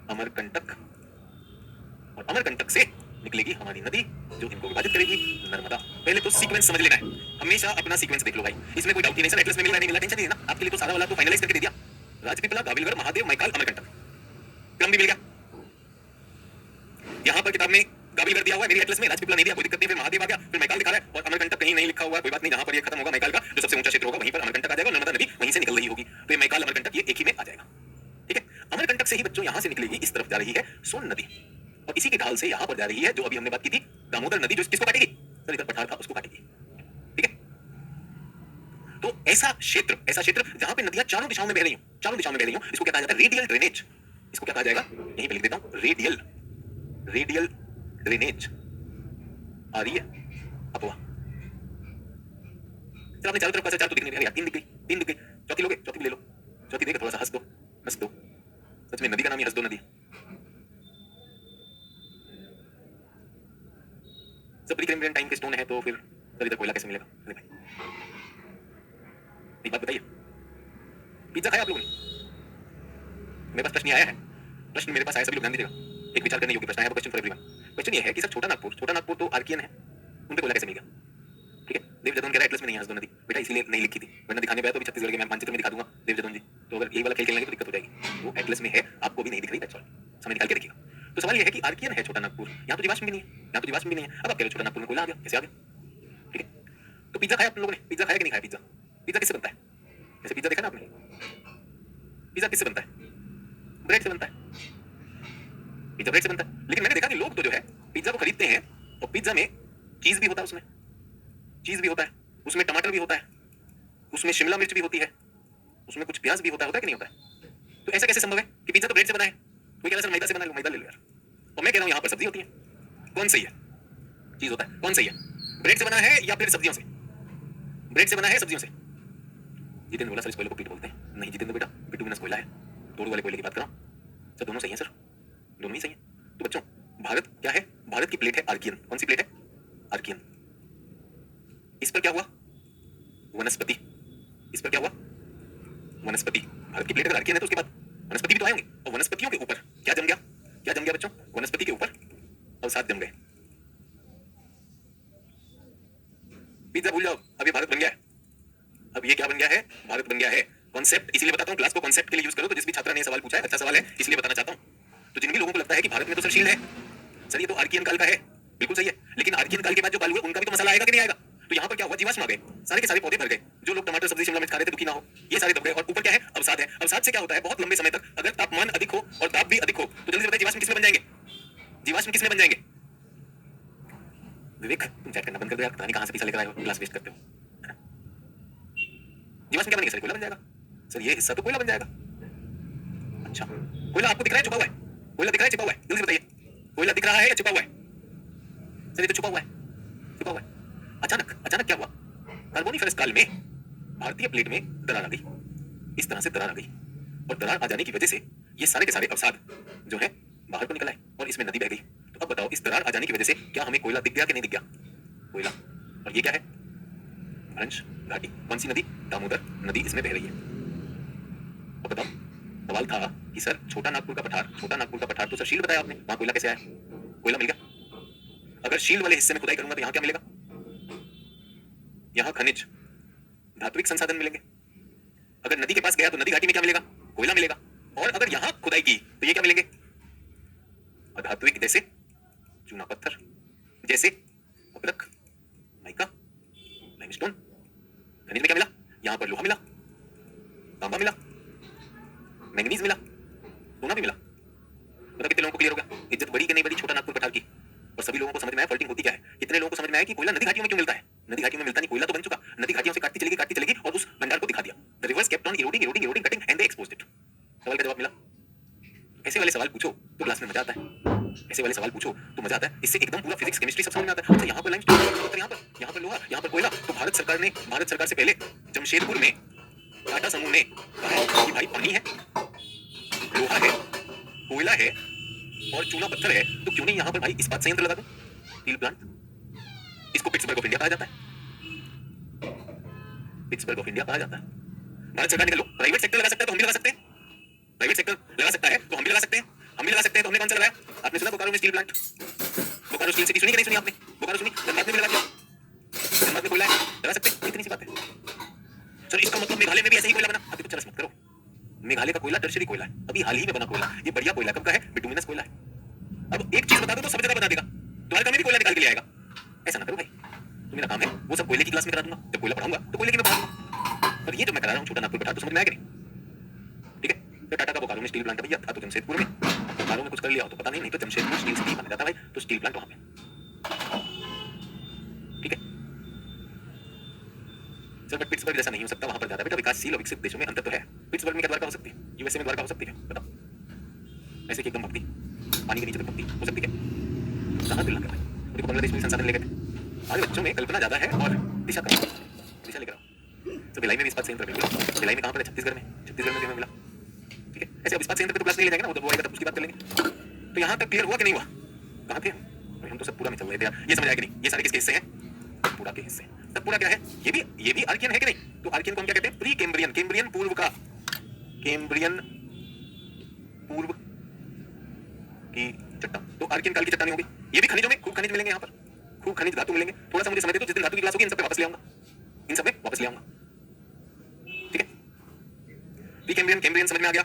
अमरकंटक, और अमरकंटक से निकलेगी हमारी नदी जो इनको विभाजित करेगी, नर्मदा। पहले तो सीक्वेंस समझ लेना है, हमेशा अपना सीक्वेंस देख लो भाई, इसमें कोई डाउट ही नहीं। सर एटलस में मिल रहा है, नहीं मिला, टेंशन नहीं लेना, आपके लिए तो सारा वाला तो फाइनलाइज करके दे दिया। राजपीपला, गाविलगढ़, महादेव, मैकाल, अमरकंटक, क्रम भी मिल गया। यहाँ पर किताब में गाविलगढ़ दिया हुआ है, मेरी एटलस में राजपीपला नहीं दिया, कोई दिक्कत नहीं। फिर महादेव आ गया, फिर मैकाल दिखा रहा है, और अमरकंटक कहीं नहीं लिखा हुआ है, कोई बात नहीं। जहां पर ये खत्म होगा मैकाल का, जो सबसे ऊंचा क्षेत्र होगा, वहीं पर अमरकंटक आ जाएगा, और नर्मदा नदी वहीं से निकल रही होगी। तो ये मैकाल अमरकंटक ये एक ही में आ जाएगा। ठीक है, अमरकंटक से ही बच्चों यहां से निकलेगी, इस तरफ जा रही है सोन नदी, और इसी की ढाल से यहां पर जा रही है जो अभी हमने बात की थी, दामोदर नदी, जो किसको काटेगी? सर इधर पठार था, उसको काटेगी। ठीक है, तो ऐसा क्षेत्र जहां पे नदियां चारों दिशाओं में बह रही हो, चारों दिशाओं में बह रही हो, इसको क्या कहा जाता है? Radial drainage. इसको क्या कहा जाएगा? यहीं पे लिख देता हूं, रेडियल ड्रेनेज। आ रही है अफवाह। सर आपने चारों तरफ का चार तो दिख नहीं रहा यार, तीन दिख गई, तीन दिख गई, चौथी लोगे? चौथी भी ले लो, चौथी देकर थोड़ा सा हंस दो, हंस दो। सच में नदी का नाम ही हंस दो नदी। सब प्रीकैम्ब्रियन टाइम के स्टोन है, तो फिर सर इधर कोयला कैसे मिलेगा? अरे भाई एक बात बताइए, पिज्जा खाया आप लोगों ने? मेरे पास प्रश्न आया है, प्रश्न मेरे पास आया, सभी लोग ध्यान दीजिएगा, एक विचार करने योग्य प्रश्न आया है, क्वेश्चन फॉर एवरीवन। क्वेश्चन ये है कि सर छोटा नागपुर तो आर्कियन है, उन पे कोयला कैसे मिल गया? ठीक है, देव जदोन कह रहा है एटलस में नहीं है हंस दो नदी, बेटा इसलिए नहीं लिखी थी, वरना दिखाने पे आया तो भी छत्तीसगढ़ के मैं मानचित्र में दिखा दूंगा देव जदोन जी। तो अगर यही वाला खेल खेलेंगे तो दिक्कत हो जाएगी। वो एटलस में है, आपको भी नहीं दिख रही, दैट्स ऑल, समय निकाल के देखिएगा। तो सवाल ये है कि आर्कियन है छोटा नागपुर, यहाँ तो जीवाश्म भी नहीं है, यहाँ तो जीवाश्म भी नहीं है। अब आप कह रहे हो छोटा नागपुर में कोयला आ गया, कैसे आ गया? ठीक है, तो पिज्जा खाया आप लोगों ने? पिज्जा खाया कि नहीं खाया? पिज्जा, पिज्जा किससे बनता है? जैसे पिज्जा देखा ना आपने, पिज्जा किससे बनता है? ब्रेड से बनता है, पिज्जा ब्रेड से बनता है। लेकिन मैंने देखा कि लोग तो जो है पिज्जा को खरीदते हैं, और पिज्जा में चीज भी होता है, उसमें चीज भी होता है, उसमें टमाटर भी होता है, उसमें शिमला मिर्च भी होती है, उसमें कुछ प्याज भी होता है कि नहीं होता है? तो ऐसा कैसे संभव है कि पिज्जा तो ब्रेड से बना है? कोई कह रहा है सर मैदा से बना लो, मैदा ले लो यार, और मैं कह रहा हूं यहां पर सब्जी होती है। कौन सही है? चीज होता है, कौन सही है? ब्रेड से बना है या फिर सब्जियों से? ब्रेड से बना है सब्जियों से? जितेंद्र बोला सर इस कोयले को पीट बोलते हैं। नहीं जितेंद्र बेटा, बिटुमिनस कोयला है, तोड़ू वाले कोयले की बात करो। सर दोनों सही है सर, दोनों ही सही है। तो बच्चों भारत क्या है? भारत की प्लेट है आर्कियन। कौन सी प्लेट है? आर्कियन। इस पर क्या हुआ? वनस्पति। इस पर क्या हुआ? वनस्पति। भारत की प्लेट अगर आर्कियन है तो उसके बाद वनस्पति भी तो आए होंगे, और वनस्पतियों के ऊपर क्या जम गया? क्या जम गया बच्चों? वनस्पति के ऊपर अवसाद जम गए। पिज्जा भूल जाओ, अब ये भारत बन गया है। अब ये क्या बन गया है? भारत बन गया है। कॉन्सेप्ट इसलिए बताता हूं, क्लास को कॉन्सेप्ट के लिए यूज करो। तो जिस भी छात्र ने सवाल पूछा है, अच्छा सवाल है, इसलिए बताना चाहता हूं। तो जिन भी लोगों को लगता है कि भारत में तो सर शील्ड है, सर ये तो आर्कियन काल का है, बिल्कुल सही है, लेकिन आर्कियन काल के बाद जो काल हुए उनका भी तो मसाला आएगा कि नहीं आएगा? तो यहाँ पर क्या हुआ? जीवाश्म आ गए, सारे के सारे पौधे भर गए। जो लोग टमाटर सब्जी शिमला मिर्च खा रहे थे दुखी ना हो, ये सारे दब गए। और ऊपर क्या है? अवसाद है। अवसाद से क्या होता है? बहुत लंबे समय तक अगर तापमान अधिक हो और दाब भी अधिक हो तो जल्दी से बताइए जीवाश्म किसमें बन जाएंगे? जीवाश्म किसमें बन जाएंगे? विवेक तुम चैट करना बंद कर दो यार, पता नहीं कहां से पैसा लेकर आए हो, क्लास वेस्ट करते हो। जीवाश्म क्या बनेगा? सर कोयला बन जाएगा। सर ये हिस्सा तो कोयला बन जाएगा। अच्छा, कोयला आपको दिख रहा है छुपा हुआ है? कोयला दिख रहा है छुपा हुआ है? जल्दी बताइए, कोयला दिख रहा है या छुपा हुआ है? सर ये तो छुपा हुआ है, छुपा हुआ है। अचानक अचानक क्या हुआ? कार्बोनिफेरस काल में भारतीय प्लेट में दरार आ गई, इस तरह से दरार आ गई, और दरार आ जाने की वजह से ये सारे के सारे अवसाद जो है बाहर को निकला है, और इसमें नदी बह गई। तो अब बताओ, इस दरार आ जाने की वजह से क्या हमें कोयला दिख गया कि नहीं दिख गया? कोयला। और ये क्या है? भ्रंश घाटी। कौन सी नदी? दामोदर नदी इसमें बह रही है। अब बताओ, सवाल था कि सर छोटा नागपुर का पठार तो सर शील बताया आपने, वहां कोयला कैसे आया? कोयला मिल गया। अगर शील वाले हिस्से में खुदाई करूंगा तो यहाँ क्या मिलेगा? यहाँ खनिज, धात्विक संसाधन मिलेंगे। अगर नदी के पास गया तो नदी घाटी में क्या मिलेगा? कोयला मिलेगा। और अगर यहां खुदाई की तो ये क्या मिलेंगे? अधात्विक, जैसे चूना पत्थर, जैसे अभ्रक, माइका, लाइमस्टोन। खनिज में क्या मिला? यहां पर लोहा मिला, तांबा मिला, मैंगनीज मिला, सोना भी मिला। मतलब कितने लोगों को क्लियर हो गया? इज्जत बड़ी कि नहीं बड़ी छोटा नागपुर पठार की? और सभी लोगों को समझ में आया फॉल्टिंग होती क्या है? कितने लोगों को समझ में आया कि कोयला नदी घाटियों में क्यों मिलता है? नदी घाटियों में मिलता नहीं, कोयला तो बन चुका, नदी घाटियों से काटती चलेगी और उस भंडार को दिखा दिया। The reverse kept on eroding cutting and they exposed it. सवाल का जवाब मिला। ऐसे वाले सवाल पूछो तो क्लास में मजा आता है, ऐसे वाले सवाल पूछो तो मजा आता है। इससे एकदम पूरा फिजिक्स केमिस्ट्री सब समझ में आता है। अच्छा, यहाँ पर लाइमस्टोन, यहाँ पर लोहा, यहाँ पर कोयला। तो भारत सरकार से पहले जमशेदपुर में टाटा समूह ने कहा कि भाई पानी है, लोहा है, कोयला है और चूना पत्थर है, तो क्यों नहीं यहाँ पर भाई इस्पात संयंत्र लगा दूं, स्टील प्लांट। इसको पिट्सबर्ग ऑफ इंडिया कहा जाता है, पिट्सबर्ग ऑफ इंडिया कहा जाता है। भारत सरकार ने कहा लो, प्राइवेट सेक्टर लगा सकता है तो हम भी लगा सकते हैं, प्राइवेट सेक्टर लगा सकता है तो हम भी लगा सकते हैं, हम भी लगा सकते हैं तो हमने कौन सा लगाया? आपने सुना बोकारो में steel plant? Bokaro steel city सुनी कि नहीं सुनी आपने? बोकारो सुनी, धनबाद में भी लगा दिया, धनबाद में कोयला है, लगा सकते हैं, इतनी सी बात है। सर इसका मतलब मेघालय में भी ऐसे ही कोयला बना? अभी तो चरस मत करो, मेघालय का कोयला टर्शियरी कोयला है, अभी हाल ही में बना कोयला। ये बढ़िया कोयला कब का है? बिटुमिनस कोयला है। अब एक चीज बता दो तो सब जगह बता देगा, द्वारका में भी कोयला निकाल के ले आएगा। ऐसा ना करो भाई, तो मेरा काम है वो सब कोयले की क्लास में करा दूंगा, जब कोयला पढ़ाऊंगा तो कोयले की मैं पढ़ाऊंगा। पर ये जो मैं करा रहा हूँ छोटा नागपुर पठार, तो समझ में आया कि नहीं? ठीक है, तो टाटा का बोकारो में स्टील प्लांट भैया था तो जमशेदपुर में, बोकारो में कुछ कर लिया हो तो पता नहीं तो जमशेदपुर स्टील सिटी माना जाता भाई, तो स्टील प्लांट वहां पे। ठीक है सर, बट पिट्सबर्ग जैसा नहीं हो सकता, वहां पर ज्यादा बेटा विकासशील और विकसित देशों में अंतर तो है। पिट्सबर्ग में क्या द्वारका हो सकती है? यूएसए में द्वारका हो सकती है? बताओ, ऐसे कि एकदम भक्ति, पानी के नीचे तक भक्ति हो सकती है? कहां दिल लगा भाई, देखो बांग्लादेश में संसाधन ले गए थे। आज बच्चों में कल्पना ज्यादा है और दिशा कम, दिशा लेकर आओ। तो भिलाई में भी इस्पात संयंत्र मिला, भिलाई में कहां पर है? छत्तीसगढ़ में मिला। ठीक है, ऐसे अब इस्पात संयंत्र पे तो क्लास नहीं ले जाएगा ना, वो जब वो आएगा तब उसकी बात कर लेंगे। तो यहाँ तक क्लियर हुआ कि नहीं हुआ? कहाँ थे हम तो सब पूरा में चल रहे थे यार, ये समझ आया कि नहीं? ये सारे किसके हिस्से हैं? पूरा के हिस्से। तब पूरा क्या है? ये भी आर्कियन है कि नहीं? तो आर्कियन को हम क्या कहते हैं? प्री कैम्ब्रियन, कैम्ब्रियन पूर्व का, कैम्ब्रियन पूर्व की चट्टान, तो आर्कियन काल की चट्टानें होंगी। ये भी खनिजों में खूब खनिज मिलेंगे, यहाँ पर खूब खनिज धातु मिलेंगे। थोड़ा सा मुझे समझ दे, तो जिस दिन धातु की क्लास होगी इन सब पे वापस ले आऊंगा, इन सब में वापस ले आऊंगा। ठीक है, प्री कैम्ब्रियन, कैम्ब्रियन समझ में आ गया,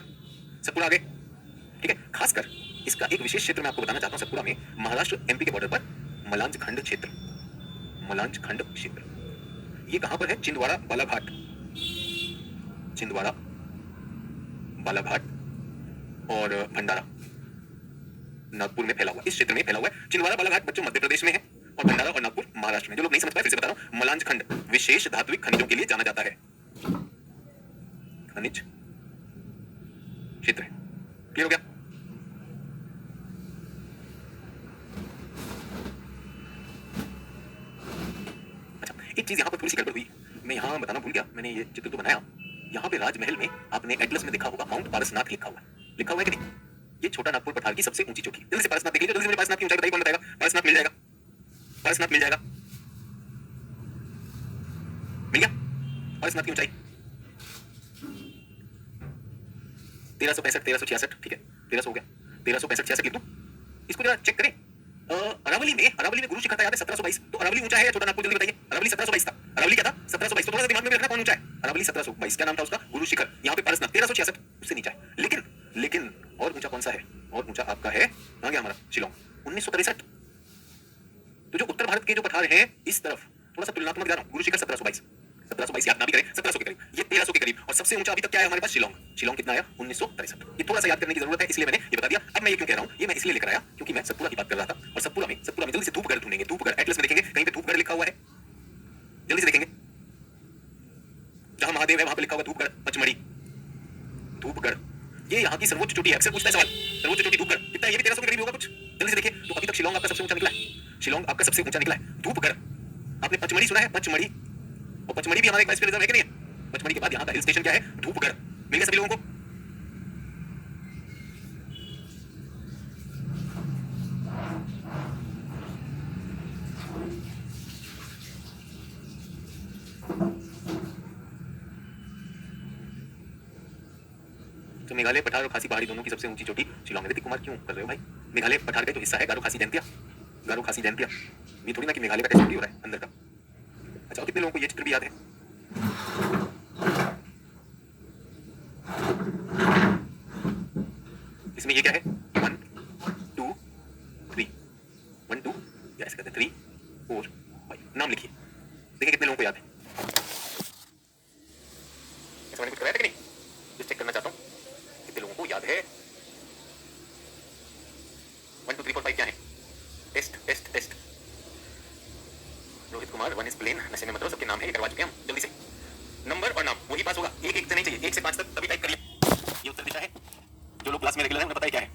सतपुड़ा आ गए। ठीक है, खासकर इसका एक विशेष क्षेत्र मैं आपको बताना चाहता हूं, सतपुड़ा में महाराष्ट्र एमपी के बॉर्डर पर मलांज खंड क्षेत्र, मलांज खंड क्षेत्र। ये कहां पर है? छिंदवाड़ा बालाघाट, छिंदवाड़ा बालाघाट और भंडारा नागपुर में फैला हुआ, इस क्षेत्र में फैला हुआ है। छिंदवाड़ा बालाघाट बच्चों मध्य प्रदेश में है और भंडारा और नागपुर महाराष्ट्र में। जो लोग नहीं समझ पाए फिर से बता रहा हूं, मलांज खंड विशेष धात्विक खनिजों के लिए जाना जाता है, खनिज क्षेत्र है। क्लियर हो गया? अच्छा, एक चीज यहाँ पर थोड़ी सी गड़बड़ हुई, मैं यहाँ बताना भूल गया। मैंने ये चित्र तो बनाया, यहाँ पे राजमहल में आपने एटलस में देखा होगा माउंट पारसनाथ लिखा हुआ है, लिखा हुआ है कि नहीं? ये छोटा नागपुर पठार की सबसे ऊंची चोटी। जल्दी से पारसनाथ देख लीजिए, जल्दी से मुझे पारसनाथ की ऊंचाई बताइए, कौन बताएगा? पारसनाथ मिल जाएगा, पारसनाथ मिल जाएगा, मिल गया? पारसनाथ की ऊंचाई 1365, 1366। ठीक है, 1300 हो गया, 1365 66 लिख दूं? इसको जरा चेक करें। अरावली में गुरु शिखर था, याद है? 1722। तो अरावली ऊंचा है या छोटा नागपुर? जल्दी बताइए। अरावली 1722 था, अरावली क्या था? 1722। तो थोड़ा सा दिमाग में भी रखना कौन ऊंचा है। अरावली 1722, क्या नाम था उसका? गुरु शिखर। यहाँ पे पारसनाथ 1366, उससे नीचा है। लेकिन और ऊंचा कौन सा है? और ऊंचा आपका है, कहां गया हमारा? शिलोंग, 1963। तो जो उत्तर भारत के जो पठार हैं इस तरफ, थोड़ा सा तुलनात्मक जा रहा हूं, गुरु शिखर 1722, 1722 याद ना भी करें, 1700 के करीब, ये 1300 के करीब। और सबसे ऊंचा अभी तक क्या है हमारे पास? शिलोंग। शिलोंग कितना आया? 1963। ये थोड़ा सा याद करने की जरूरत है, इसलिए मैंने ये बता दिया। अब मैं ये क्यों कह रहा हूं? ये मैं इसलिए लेकर आया क्योंकि मैं सतपुड़ा की बात कर रहा था, और सतपुड़ा में जल्दी से धूपगढ़ ढूंढेंगे। धूपगढ़ एटलस में देखेंगे, कहीं पे धूपगढ़ लिखा हुआ है, जल्दी से देखेंगे। जहां महादेव है वहां पे लिखा हुआ धूपगढ़, पचमढ़ी, धूपगढ़। ये यहाँ की सर्वोच्च चोटी है। अक्सर पूछता है सवाल, सर्वोच्च चोटी धूपगढ़ कितना है? ये भी 1300 के करीब होगा कुछ। जल्दी से देखिए। तो अभी तक शिलोंग आपका सबसे ऊंचा निकला है, शिलोंग आपका सबसे ऊंचा निकला है। धूपगढ़, आपने पचमढ़ी सुना है? पचमढ़ी, और पचमढ़ी भी हमारा एक बायोस्फीयर रिजर्व है कि नहीं है? पचमढ़ी के बाद यहाँ का हिल स्टेशन क्या है? धूपगढ़। मिल गया सभी लोगों को? तो मेघालय पठार और खासी पहाड़ी दोनों की सबसे ऊंची चोटी शिलोंग है। ऋतिक कुमार क्यों कर रहे हो भाई? मेघालय पठार का जो हिस्सा है गारो खासी जैंतिया, गारो खासी जैंतिया, ये थोड़ी ना कि मेघालय का टेस्ट हो रहा है अंदर का। अच्छा, और कितने लोगों को ये चित्र भी याद है? इसमें ये क्या है? 1 2 3, 1 2 या ऐसे कहते हैं 3 4 5। नाम लिखिए, देखिए कितने लोगों को याद है। ऐसा मैंने कुछ कराया था कि नहीं? जस्ट चेक करना चाहता हूँ कितने लोगों को याद है। 1 2 3 4 5 क्या है? Test test test. Rohit Kumar, 1 is plain, नशे में मत रहो, सबके नाम है, ये करवा चुके हैं हम। जल्दी से नंबर और नाम वही पास होगा, एक एक से नहीं चाहिए, 1 से 5 तक तभी टाइप करिए। ये उत्तर दिशा है। जो लोग क्लास में रेगुलर हैं उन्हें पता है क्या है।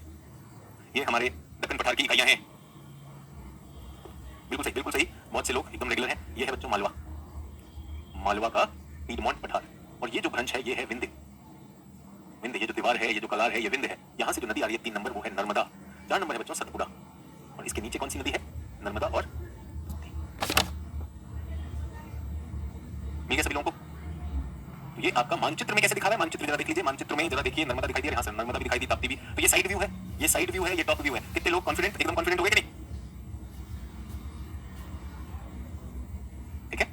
ये हमारे दक्कन पठार की इकाइयां हैं। बिल्कुल सही, बिल्कुल सही, बहुत से लोग एकदम रेगुलर हैं। ये है बच्चों मालवा, मालवा का पीडमोंट पठार। और ये जो भ्रंश है ये है विंध्य। विंध्य, ये जो दीवार है, ये जो कगार है, ये विंध्य है। यहाँ से जो नदी आ रही है 3 नंबर, वो है नर्मदा। 4 नंबर है बच्चों सतपुड़ा। और इसके नीचे कौन सी नदी है? नर्मदा और मिल गया सभी लोगों को? तो ये आपका मानचित्र में कैसे दिखा रहा है? मानचित्र जरा देख लीजिए, मानचित्र में जरा देखिए, नर्मदा दिखाई दे रही है, यहाँ से नर्मदा भी दिखाई दी, ताप्ती भी। तो ये साइड व्यू है, ये साइड व्यू है, ये टॉप व्यू है। कितने लोग कॉन्फिडेंट, एकदम कॉन्फिडेंट हो गए कि नहीं? ठीक है,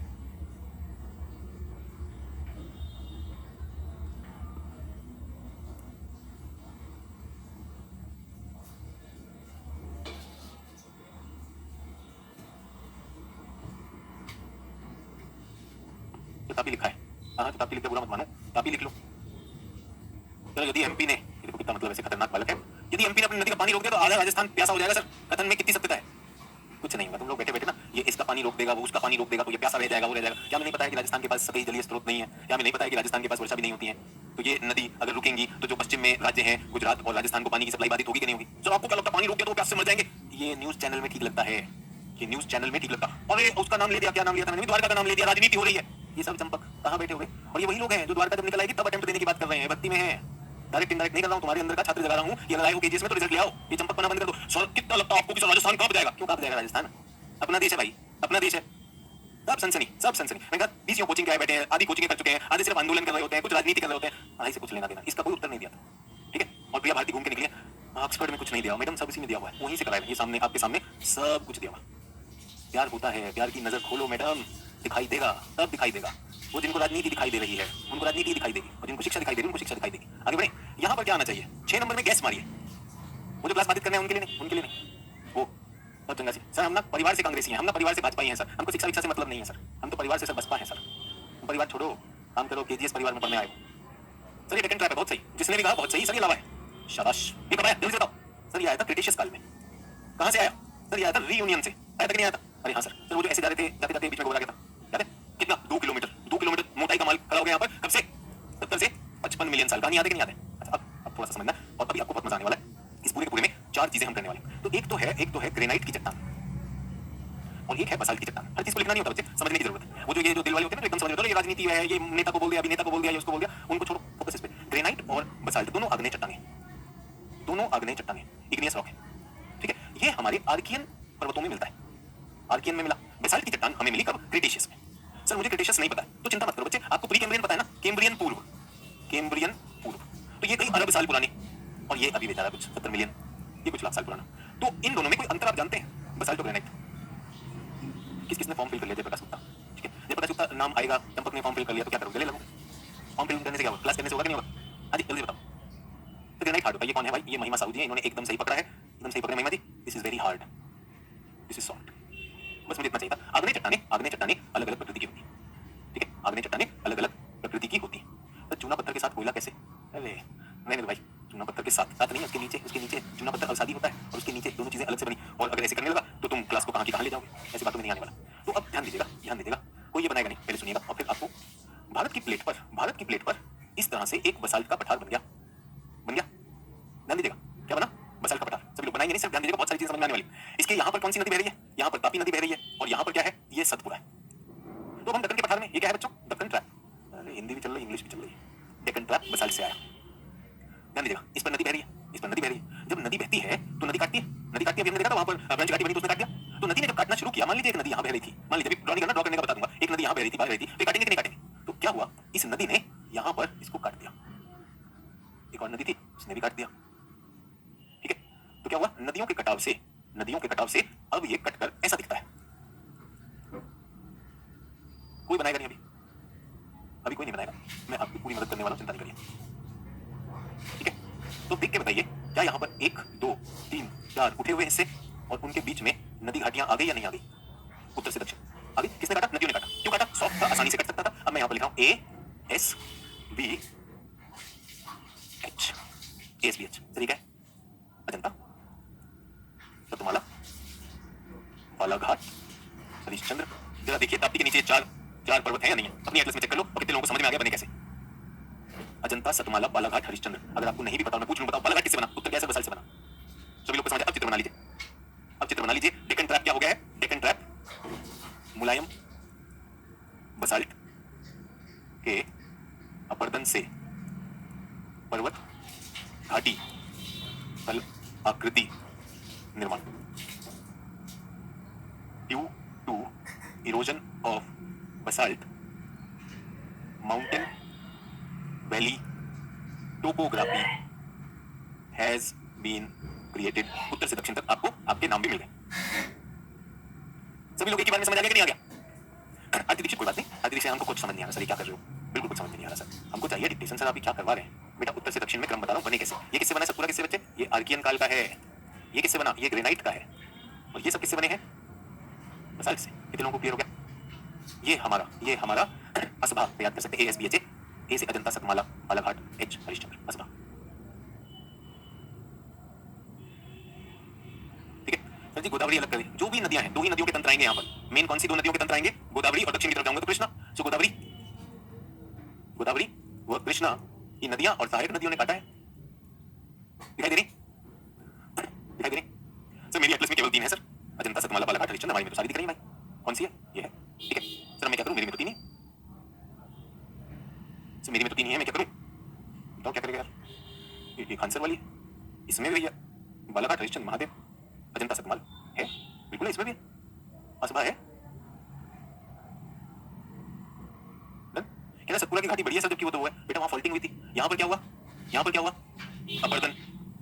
तो तापी लिखा है। हाँ, तो तापी लिख के बुरा मत मानो, तापी लिख लो। चलो, यदि एमपी ने, ये देखो कितना मतलब ऐसे खतरनाक बालक है, यदि एमपी ने अपनी नदी का पानी रोक दिया तो आधा राजस्थान प्यासा हो जाएगा सर। कथन में कितनी सत्यता है? कुछ नहीं होगा, तुम लोग बैठे बैठे ना ये इसका पानी रोक देगा, वो उसका पानी रोक देगा, तो ये प्यासा रह जाएगा, वो रह जाएगा। क्या हमें नहीं पता है कि राजस्थान के पास सतही जलीय स्रोत नहीं है? क्या हमें नहीं पता है कि राजस्थान के पास वर्षा भी नहीं होती है? तो ये नदी अगर रुकेंगी तो जो पश्चिम में राज्य हैं गुजरात और राजस्थान को पानी की सप्लाई बाधित होगी कि नहीं होगी? सर आपको क्या लगता है पानी रोक दिया तो वो प्यास से मर जाएंगे? ये न्यूज चैनल में ठीक लगता है, ये न्यूज चैनल में ठीक लगता है। अरे उसका नाम ले दिया, क्या नाम लिया था मैंने? द्वारका का नाम ले दिया, राजनीति हो रही है। ये सब चंपक कहाँ बैठे हुए? और ये वही लोग हैं जो द्वारका जब निकल आएगी तब अटेम्प्ट देने की बात कर रहे हैं, भक्ति में है। डायरेक्ट इंडायरेक्ट नहीं कर रहा हूँ, तुम्हारे अंदर का छात्र जगा रहा हूँ। ये अगर आए हो केजीएस में तो रिजल्ट ले आओ, ये चंपक बना बंद कर दो। सर कितना लगता है आपको कि राजस्थान कब जाएगा? क्यों कब जाएगा राजस्थान? अपना देश है भाई, अपना देश है। सब सनसनी, सब सनसनी। मैंने कहा बीसियों कोचिंग के आए बैठे हैं, आधी कोचिंग कर चुके हैं, आधे सिर्फ आंदोलन कर रहे होते हैं, कुछ राजनीति कर रहे होते हैं। पढ़ाई से कुछ लेना देना, इसका कोई उत्तर नहीं दिया था। ठीक है, और प्रिया भारती घूम के निकली है, ऑक्सफोर्ड में कुछ नहीं दिया मैडम, सब इसी में दिया हुआ है, वहीं से कराया। ये सामने आपके सामने सब कुछ दिया हुआ। प्यार होता है, प्यार की नजर खोलो मैडम, दिखाई देगा, सब दिखाई देगा। वो जिनको राजनीति दिखाई दे रही है उनको राजनीति दिखाई देगी, और जिनको शिक्षा दिखाई दे रही है उनको शिक्षा दिखाई देगी। आगे बढ़े, यहाँ पर क्या आना चाहिए? 6 नंबर में गैस मारिए। वो जो क्लास बाधित करने हैं उनके लिए नहीं, उनके लिए नहीं। वो बहुत चंगा सी सर, हम ना परिवार से कांग्रेसी हैं, हम ना परिवार से भाजपा ही हैं सर, हमको शिक्षा विक्षा से मतलब नहीं है सर, हम तो परिवार से सर बसपा है सर। परिवार छोड़ो, काम करो, केजीएस परिवार में पढ़ने आए हो। सर ये डेकन ट्रैप है, बहुत सही, जिसने भी कहा बहुत सही सर, ये लावा है, शाबाश। ये कब आया जल्दी बताओ सर? ये आया था क्रिटेशियस काल में। कहाँ से आया सर? ये आया था रीयूनियन से, आया था कि नहीं आया था? अरे हाँ सर, वो जो ऐसे जा रहे थे, जाते जाते बीच में गोला गया था, याद है? कितना? 2 किलोमीटर, 2 किलोमीटर मोटाई का माल खड़ा हो गया यहाँ पर। कब से? 70 से 55 मिलियन साल। कहानी याद है कि नहीं याद है? अच्छा, अब थोड़ा सा समझना, और अभी आपको बहुत मजा आने वाला है। इस पूरे के पूरे में 4 चीजें हम करने वाले हैं। तो एक तो है ग्रेनाइट की चट्टान, और एक है बसाल्ट की चट्टान। हर चीज को लिखना नहीं होता बच्चे, समझने की जरूरत है। वो जो ये जो दिल वाले होते हैं ना, एकदम समझ लेते हो ये राजनीति है, ये नेता को बोल दिया, अभिनेता को बोल दिया, ये उसको बोल दिया, उनको छोड़ो, फोकस इस पे। ग्रेनाइट और बसाल्ट दोनों आग्नेय चट्टानें, दोनों आग्नेय चट्टानें, इग्नियस रॉक है। ठीक है, ये हमारे आर्कियन पर्वतों में मिलता है, आर्कियन में मिला। बेसाल्ट की चट्टान हमें मिली कब? क्रिटेशियस में। सर मुझे क्रिटेशियस नहीं पता है, तो चिंता मत करो बच्चे, आपको प्री कैम्ब्रियन पता है ना, कैम्ब्रियन पूर्व, कैम्ब्रियन पूर्व। तो ये कई अरब साल पुरानी, और ये अभी बेचारा कुछ 70 मिलियन, ये कुछ लाख साल पुराना। तो इन दोनों में कोई अंतर आप जानते हैं? बसाल्ट और ग्रेनाइट। किस किसने फॉर्म फिल कर लिया? जयप्रकाश गुप्ता। ठीक है, जयप्रकाश गुप्ता नाम आएगा, चंपक ने फॉर्म फिल कर लिया, तो क्या करोगे? गले लगो। फॉर्म फिल करने से क्या होगा? क्लास करने से होगा कि नहीं होगा? हाँ जी जल्दी बताओ। तो ग्रेनाइट हार्ड होता है। ये कौन है भाई? ये महिमा साहू जी है, इन्होंने एकदम सही पकड़ा है, एकदम सही पकड़ा Mahima ji. This is very hard, this is soft. बस मुझे इतना चाहिए था। आग्नेय चट्टानें अलग अलग प्रकृति की होती है। ठीक है, आग्नेय चट्टानें अलग अलग प्रकृति की होती है। तो चूना पत्थर के साथ कोयला कैसे? अरे नहीं भाई, चूना पत्थर के साथ साथ नहीं, उसके नीचे चूना पत्थर अवसादी होता है, और उसके नीचे दोनों चीजें अलग से बनी। और अगर ऐसे करने लगा तो तुम क्लास को कहाँ की कहाँ ले जाओगे? ऐसी बातों में नहीं आने वाला। तो अब ध्यान दीजिएगा, कोई ये बनाएगा नहीं, पहले सुनिएगा और फिर आपको। भारत की प्लेट पर इस तरह से एक बसाल्ट का पठार बन गया। ध्यान दीजिएगा, क्या बना? बसाल्ट का पठार। सभी लोग बनाएंगे नहीं, सिर्फ ध्यान दीजिएगा, बहुत सारी चीजें समझ में आने वाली। इसके यहाँ पर कौन सी नदी बह रही है? यहाँ पर तापी नदी बह रही है, और यहाँ पर क्या है? ये सतपुड़ा है। तो हम दक्कन के पठार में, ये क्या है बच्चों? दक्कन ट्रैप। अरे हिंदी भी चल रही है, इंग्लिश भी चल रही है। डेक्कन ट्रैप बसाल्ट से आया। ध्यान दीजिएगा, इस पर नदी बह रही है, जब नदी बहती है तो नदी काटती है, अभी हमने देखा था वहां पर ब्रांच घाटी बनी तो उसने काट दिया। तो नदी ने जब काटना शुरू किया, मान लीजिए एक नदी यहाँ बह रही थी, मान लीजिए ड्रॉ करने का बता दूंगा, एक नदी यहाँ बह रही थी, तो काटेंगे कि नहीं काटेंगे? तो क्या हुआ? इस नदी ने यहाँ पर इसको काट दिया, एक और नदी थी, उसने भी काट दिया। ठीक है, तो क्या हुआ, नदियों के कटाव से अब ये कटकर ऐसा दिखता है। कोई बनाएगा नहीं अभी कोई नहीं बनाएगा, मैं आपकी पूरी मदद करने वाला हूं, चिंता नहीं करिए। ठीक है, तो देख के बताइए, क्या यहाँ पर 1 2 3 4 उठे हुए हिस्से और उनके बीच में नदी घाटियां आ गई या नहीं आ गई? उत्तर से दक्षिण आ गई। किसने काटा? नदियों ने काटा। क्यों काटा? सॉफ्ट था, आसानी से कट सकता था। अब मैं यहाँ पर लिख रहा हूं ASBH, तरीका है अजंता, सतमाला, बालाघाट, हरिश्चंद्र। जरा देखिए ताप्ती के नीचे चार पर्वत है या नहीं है, अपनी एटलस में चेक कर लो और कितने लोगों को समझ में आ गया बने कैसे। अजंता, सतमाला, बालाघाट, हरिश्चंद्र। अगर आपको नहीं भी पता मैं पूछ लूं, बताओ बालाघाट किससे बना? उत्तर क्या है? बसाल्ट से बना। सभी लोग को समझ। अब चित्र बना लीजिए, डेक्कन ट्रैप क्या हो गया है? डेक्कन ट्रैप मुलायम बसाल्ट के अपर्दन से पर्वत घाटी फल आकृति निर्माण, due to erosion of basalt mountain valley topography has been created. उत्तर से दक्षिण तक आपको आपके नाम भी मिल गए। सभी लोग एक ही बार में समझ आ गया कि नहीं आ गया? आरती दीक्षित कोई बात नहीं, आरती दीक्षित हमको कुछ समझ नहीं आ रहा सर, ये क्या कर रहे हो? बिल्कुल कुछ समझ नहीं आ रहा सर, हमको चाहिए डिक्टेशन। सर आप ये क्या करवा रहे हैं? बेटा उत्तर से दक्षिण में क्रम बता रहा हूँ, बने कैसे। ये किससे बना है सतपुरा? किससे बच्चे? ये आर्कियन काल का है। ये किससे बना? ये ग्रेनाइट का है। और ये सब किससे बने हैं? बसाल्ट से। कितने लोगों को क्लियर हो गया? ये हमारा असभा याद कर सकते हैं, ASBH। ए से अजंता, सतमाला, बालाघाट, H हरिश्चंद्र, असभा। ठीक है सर जी, गोदावरी अलग कर दी। जो भी नदियां हैं, 2 ही नदियों के तंत्र आएंगे यहाँ पर। मेन कौन सी 2 नदियों के तंत्र आएंगे? गोदावरी, और दक्षिण की तरफ जाऊंगा तो कृष्णा। सो गोदावरी व कृष्णा की नदियां और सहायक नदियों ने काटा है। दिखाई दे रही सर? मेरी एटलस में केवल 3 है सर, अजंता, सतमाला, बालाघाट, हरिश्चंद्र। हमारी में तो सारी दिख रही है भाई। कौन सी है? ये है। ठीक है सर, मैं क्या करूं? मेरी में तो 3 ही है सर, मेरी में तो 3 ही है, मैं क्या करूं? बताओ क्या करेगा यार? ये आंसर वाली है, इसमें भी है बालाघाट, हरिश्चंद्र, महादेव, अजंता, सतमाल है, बिल्कुल है, इसमें भी है, असभा है। क्या सतपुरा की घाटी बढ़िया सर, जबकि वो तो हुआ है बेटा, वहां फॉल्टिंग हुई थी। यहाँ पर क्या हुआ?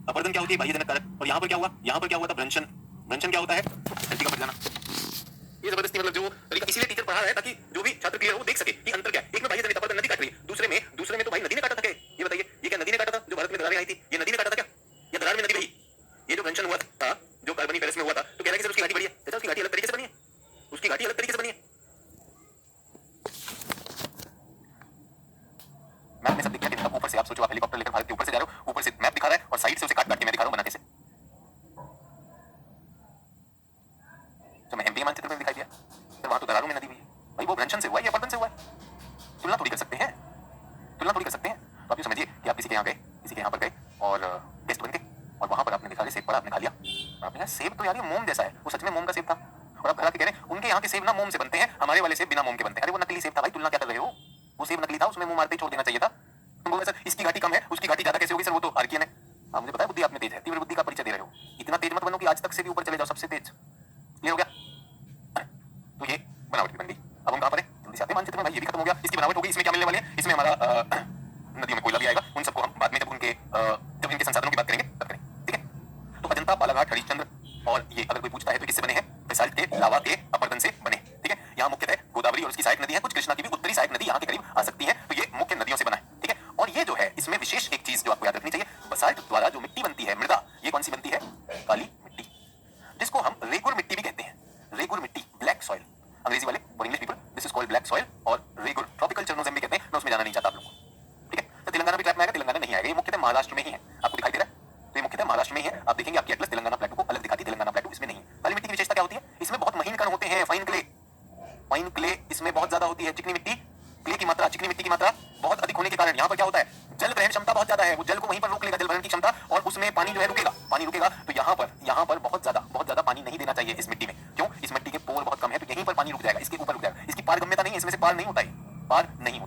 अपर्दन क्या होती है? बाह्य जनक कारक। और यहाँ पर क्या हुआ था? भ्रंशन क्या होता है? धरती का फट जाना। ये जबरदस्ती, मतलब जो तरीका इसीलिए टीचर पढ़ा रहा है ताकि जो भी छात्र क्लियर हो वो देख सके कि अंतर क्या है। एक में बाह्य जनित अपर्दन नदी काट रही है, दूसरे में तो भाई नदी ने काटा था। क्या ये बताइए? ये क्या नदी ने काटा था? जो भारत में दरारें आई थी, ये नदी ने काटा था क्या? या दरार में नदी बही? ये जो भ्रंशन हुआ था, जो कार्बोनिफेरस में हुआ था, तो कह रहा है कि सर उसकी घाटी बढ़ी है। बेटा उसकी घाटी अलग तरीके से बनी है, मैप में सब दिख गया कि ऊपर से आप सोचो, आप हेलीकॉप्टर लेकर भारत के ऊपर से जा रहे हो, ऊपर से मैप दिखा रहा है और साइड से उसे काट के मैं दिखा रहा हूं बना कैसे। तो मैं एमपी मानचित्र में दिखाई दिया सर, वहां तो दरारों में नदी हुई है भाई, वो भ्रंशन से हुआ है या अपर्दन से हुआ है? तुलना थोड़ी कर सकते हैं। तो आप ये समझिए कि आप किसी के यहाँ पर गए और गेस्ट बन गए और वहां पर आपने देखा सेब पड़ा, आपने खा लिया। आपने कहा सेब तो यार ये मोम जैसा है, वो सच में मोम का सेब था। और आप घर आके कह रहे हैं उनके यहाँ के सेब ना मोम से बनते हैं, हमारे वाले सेब बिना मोम के बनते हैं। अरे वो नकली सेब था भाई, तुलना क्या कर रहे हो? वो सेब नकली था, उसमें मुंह मारते ही छोड़ देना चाहिए था। तुम बोल रहे सर इसकी घाटी कम है, उसकी घाटी ज्यादा कैसे होगी? सर वो तो आर्कियन है। हाँ मुझे पता है, बुद्धि आप में तेज है, तीव्र बुद्धि का परिचय दे रहे हो। इतना तेज मत बनो कि आज तक से भी ऊपर चले जाओ सबसे तेज। क्लियर हो गया? तो ये बनावट भी बन गई। अब हम कहाँ पर हैं? जल्दी से आते हैं मानचित्र में भाई, ये भी खत्म हो गया, इसकी बनावट हो गई। इसमें क्या मिलने वाले हैं? इसमें हमारा नदियों में कोयला भी आएगा, उन सबको हम बाद में जब इनके संसाधनों की बात करेंगे तब करेंगे। ठीक है, तो अजंता, बालाघाट, हरिश्चंद्र और ये अगर कोई पूछता है तो किससे बने हैं? बेसाल्ट के लावा के अपर्दन से बने। ठीक है, यहाँ मुख्यतः गोदावरी और उसकी सहायक नदी है, कुछ कृष्णा की भी उत्तरी सहायक नदी यहाँ के करीब आ सकती है। तो ये मुख्य नदियों से बना है। ठीक है, और ये जो है इसमें विशेष एक चीज जो आपको याद रखनी चाहिए, बसाल्ट द्वारा जो मिट्टी बनती है, मृदा, ये कौन सी बनती है? काली मिट्टी, जिसको हम रेगुर मिट्टी भी कहते हैं। रेगुर मिट्टी, ब्लैक सॉइल, अंग्रेजी वाले for English people this is called black soil, और रेगुर ट्रॉपिकल चरनोजेम भी कहते हैं। मैं उसमें जाना नहीं चाहता आप लोगों को। ठीक है, तो तेलंगाना भी ट्रैप में आएगा, तेलंगाना नहीं आएगा, ये मुख्यतः महाराष्ट्र में ही है। आपको दिखाई दे रहा है? तो ये मुख्यतः महाराष्ट्र में ही है। आप देखेंगे आपकी एटलस तेलंगाना प्लेटो को अलग दिखाती है, तेलंगाना प्लेटो इसमें नहीं है। काली मिट्टी की विशेषता क्या होती है? इसमें बहुत महीन कण होते हैं, फाइन क्ले इसमें बहुत ज्यादा होती है। चिकनी मिट्टी, क्ले की मात्रा, चिकनी मिट्टी की मात्रा बहुत अधिक होने के कारण यहाँ पर क्या होता है? जल ग्रहण क्षमता बहुत ज्यादा है, वो जल को वहीं पर रोक लेगा, जल भरण की क्षमता, और उसमें पानी जो है रुकेगा, पानी रुकेगा। तो यहाँ पर बहुत ज्यादा पानी नहीं देना चाहिए इस मिट्टी में। क्यों? इस मिट्टी के पोर बहुत कम है, तो यहीं पर पानी रुक जाएगा, इसके ऊपर रुक जाएगा। इसकी पारगम्यता नहीं है, इसमें से पार नहीं होता